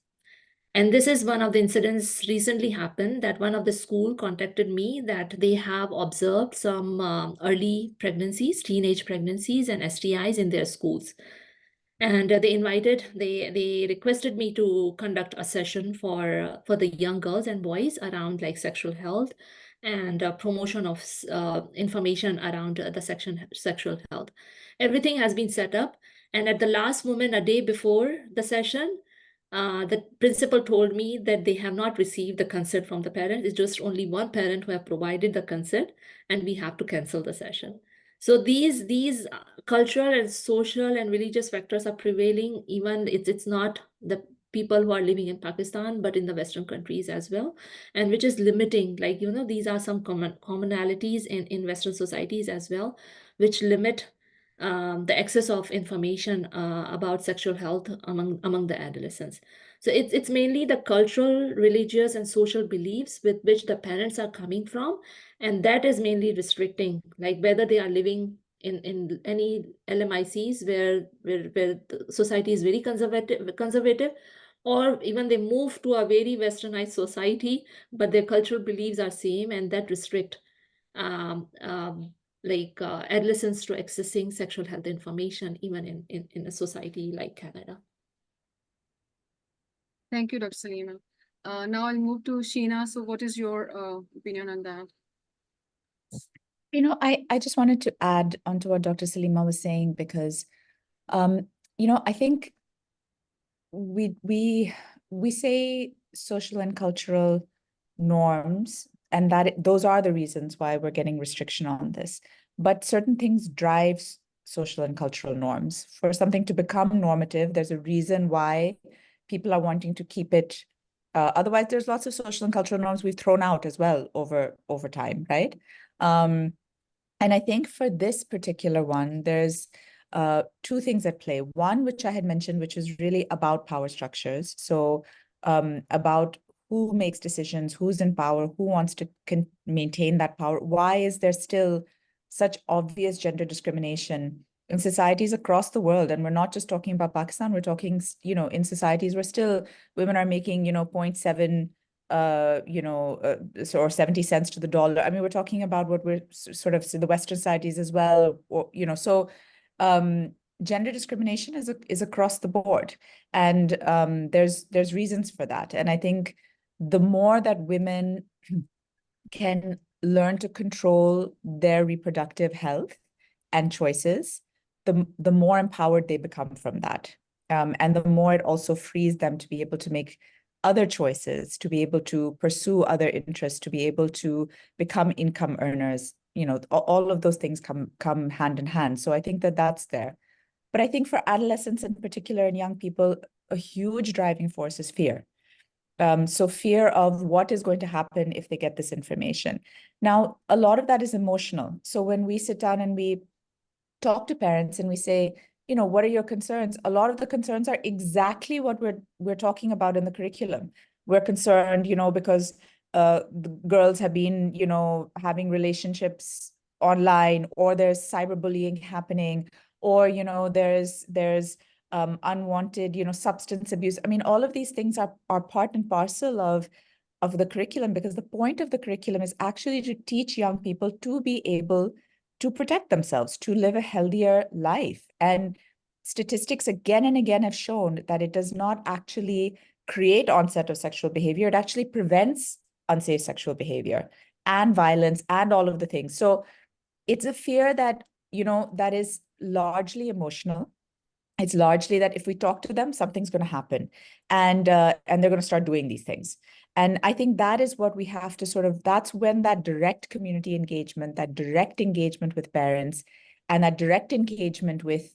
And this is one of the incidents recently happened, that one of the school contacted me that they have observed some early pregnancies, teenage pregnancies and STIs in their schools. And they requested me to conduct a session for the young girls and boys around like sexual health and promotion of information around the sexual health. Everything has been set up. And at the last moment, a day before the session, the principal told me that they have not received the consent from the parent. It's just only one parent who have provided the consent, and we have to cancel the session. So these cultural and social and religious factors are prevailing. Even it's not the people who are living in Pakistan, but in the Western countries as well, and which is limiting, like, these are some commonalities in Western societies as well, which limit the access of information about sexual health among the adolescents. So it's mainly the cultural, religious, and social beliefs with which the parents are coming from, and that is mainly restricting, like whether they are living in any LMICs where the society is very conservative, or even they move to a very westernized society, but their cultural beliefs are same, and that restrict adolescents to accessing sexual health information, even in a society like Canada. Thank you, Dr. Salima. Now I'll move to Sheena. So what is your opinion on that? I just wanted to add onto what Dr. Salima was saying, because, I think we say social and cultural norms, and those are the reasons why we're getting restriction on this. But certain things drive social and cultural norms. For something to become normative, there's a reason why people are wanting to keep it. Otherwise, there's lots of social and cultural norms we've thrown out as well over time, right? And I think for this particular one, there's two things at play. One, which I had mentioned, which is really about power structures. So about who makes decisions, who's in power, who wants to maintain that power. Why is there still such obvious gender discrimination in societies across the world? And we're not just talking about Pakistan, we're talking, in societies where still women are making, 0.7 or 70 cents to the dollar. I mean, we're talking about what we're sort of the Western societies as well, so gender discrimination is across the board, and there's reasons for that. And I think the more that women can learn to control their reproductive health and choices, the more empowered they become from that, and the more it also frees them to be able to make other choices, to be able to pursue other interests, to be able to become income earners. All of those things come hand in hand. So I think that that's there. But I think for adolescents in particular and young people, a huge driving force is fear. So fear of what is going to happen if they get this information. Now, a lot of that is emotional. So when we sit down and we talk to parents and we say, what are your concerns? A lot of the concerns are exactly what we're talking about in the curriculum. We're concerned, because the girls have been, having relationships online, or there's cyberbullying happening, or, there's unwanted, substance abuse. I mean, all of these things are part and parcel of the curriculum, because the point of the curriculum is actually to teach young people to be able to protect themselves, to live a healthier life. And statistics again and again have shown that it does not actually create onset of sexual behavior. It actually prevents unsafe sexual behavior and violence and all of the things. So it's a fear that, that is largely emotional. It's largely that if we talk to them, something's going to happen, and they're going to start doing these things. And I think that is what we have to that's when that direct community engagement, that direct engagement with parents, and that direct engagement with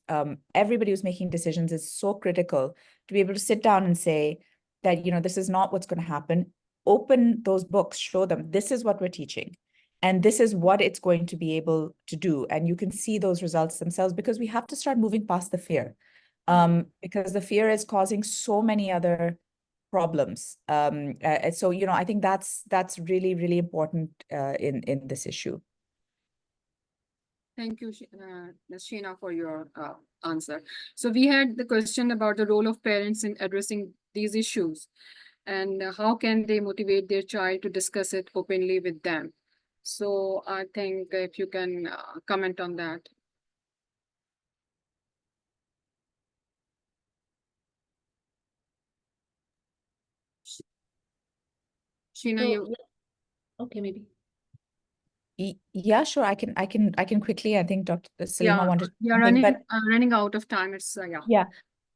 everybody who's making decisions is so critical, to be able to sit down and say that, this is not what's going to happen. Open those books, show them, this is what we're teaching, and this is what it's going to be able to do. And you can see those results themselves, because we have to start moving past the fear. Because the fear is causing so many other problems. So, I think that's really, really important in this issue. Thank you, Ms. Sheena, for your answer. So we had the question about the role of parents in addressing these issues, and how can they motivate their child to discuss it openly with them. So I think if you can comment on that. Sheena, So, you. okay, maybe. Yeah, sure. I can quickly. I think Dr. Salima wanted we are something, running out of time. It's yeah. Yeah.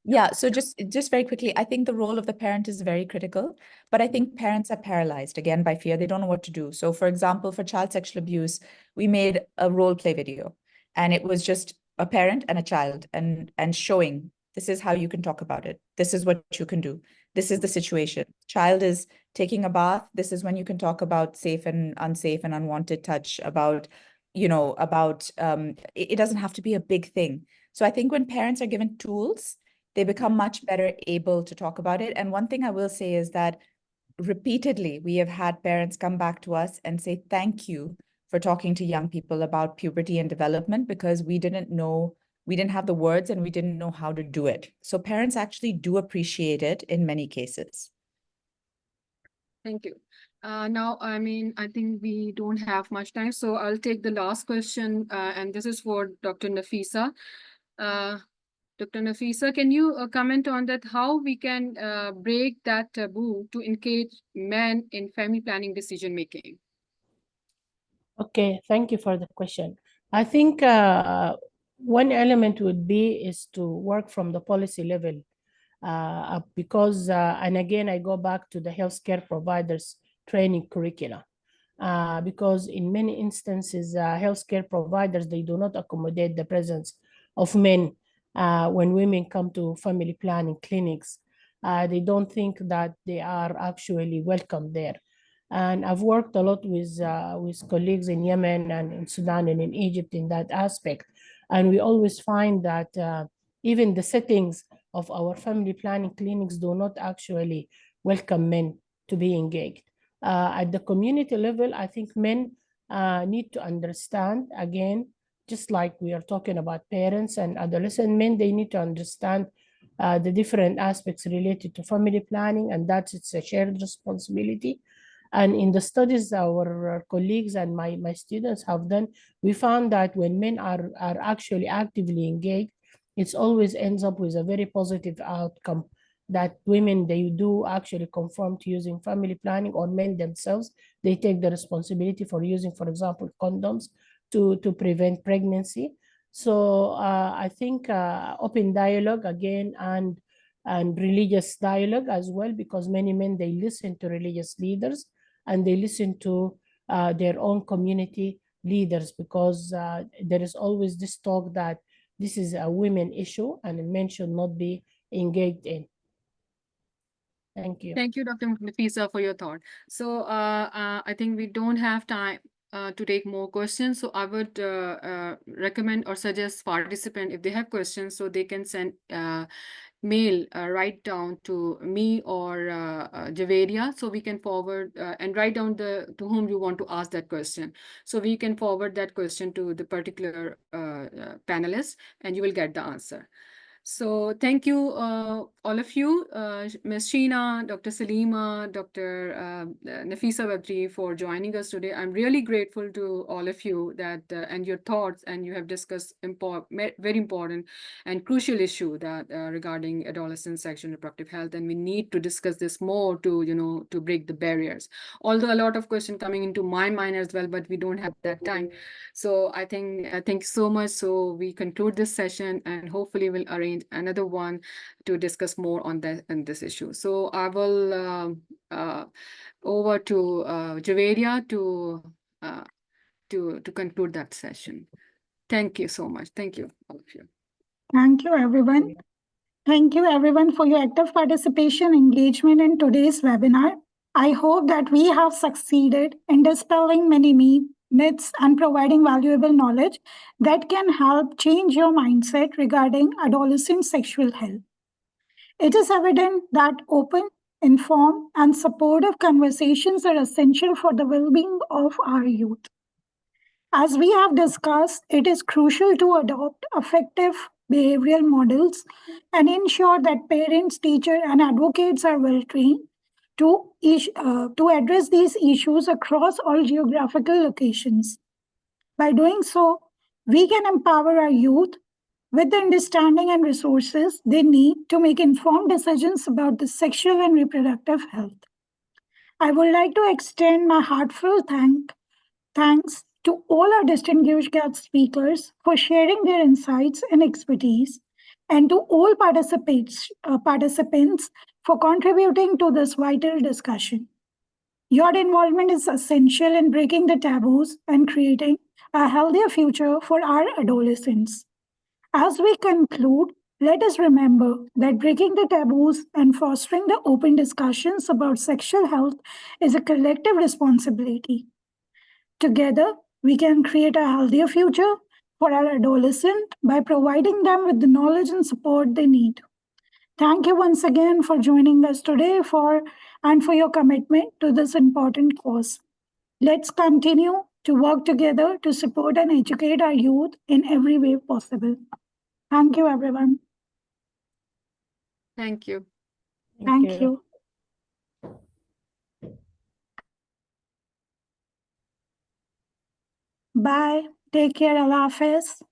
Yeah, so just very quickly, I think the role of the parent is very critical, but I think parents are paralyzed again by fear. They don't know what to do. So for example, for child sexual abuse, we made a role play video, and it was just a parent and a child, and showing, this is how you can talk about it. This is what you can do. This is the situation. Child is taking a bath. This is when you can talk about safe and unsafe and unwanted touch, about, it doesn't have to be a big thing. So I think when parents are given tools, they become much better able to talk about it. And one thing I will say is that repeatedly, we have had parents come back to us and say, thank you for talking to young people about puberty and development because we didn't have the words and we didn't know how to do it. So parents actually do appreciate it in many cases. Thank you. Now, I mean, I think we don't have much time, so I'll take the last question, and this is for Dr. Nafisa. Dr. Nafisa, can you comment on that, how we can break that taboo to engage men in family planning decision making? Okay, thank you for the question. I think one element would be is to work from the policy level because, and again, I go back to the healthcare providers training curricula. Because in many instances, healthcare providers, they do not accommodate the presence of men when women come to family planning clinics. They don't think that they are actually welcome there. And I've worked a lot with colleagues in Yemen and in Sudan and in Egypt in that aspect. And we always find that even the settings of our family planning clinics do not actually welcome men to be engaged. At the community level, I think men need to understand, again, just like we are talking about parents and adolescent men, they need to understand the different aspects related to family planning, and that it's a shared responsibility. And in the studies our colleagues and my students have done, we found that when men are actually actively engaged, it always ends up with a very positive outcome, that women, they do actually conform to using family planning, or men themselves, they take the responsibility for using, for example, condoms to prevent pregnancy. So I think open dialogue again, and religious dialogue as well, because many men, they listen to religious leaders and they listen to their own community leaders, because there is always this talk that this is a women issue and men should not be engaged in. Thank you. Thank you, Dr. Nafisa, for your thought. So I think we don't have time to take more questions. So I would recommend or suggest participant, if they have questions, so they can send mail right down to me or Javeria, so we can forward and write down to whom you want to ask that question. So we can forward that question to the particular panelist, and you will get the answer. So thank you, all of you, Ms. Sheena, Dr. Salima, Dr. Nafisa Badri, for joining us today. I'm really grateful to all of you that and your thoughts, and you have discussed very important and crucial issue that regarding adolescent sexual and reproductive health, and we need to discuss this more to to break the barriers. Although a lot of questions coming into my mind as well, but we don't have that time. So I think thank you so much. So we conclude this session, and hopefully we'll arrange another one to discuss more on this issue. So I will over to Javeria to conclude that session. Thank you so much. Thank you, all of you. Thank you, everyone. Thank you, everyone, for your active participation, engagement in today's webinar. I hope that we have succeeded in dispelling many myths and providing valuable knowledge that can help change your mindset regarding adolescent sexual health. It is evident that open, informed, and supportive conversations are essential for the well-being of our youth. As we have discussed, it is crucial to adopt effective behavioral models and ensure that parents, teachers, and advocates are well trained to address these issues across all geographical locations. By doing so, we can empower our youth with the understanding and resources they need to make informed decisions about the sexual and reproductive health. I would like to extend my heartfelt thanks to all our distinguished guest speakers for sharing their insights and expertise, and to all participants for contributing to this vital discussion. Your involvement is essential in breaking the taboos and creating a healthier future for our adolescents. As we conclude, let us remember that breaking the taboos and fostering the open discussions about sexual health is a collective responsibility. Together, we can create a healthier future for our adolescents by providing them with the knowledge and support they need. Thank you once again for joining us today and for your commitment to this important cause. Let's continue to work together to support and educate our youth in every way possible. Thank you, everyone. Thank you. Thank you. Bye. Take care. Allah Hafiz.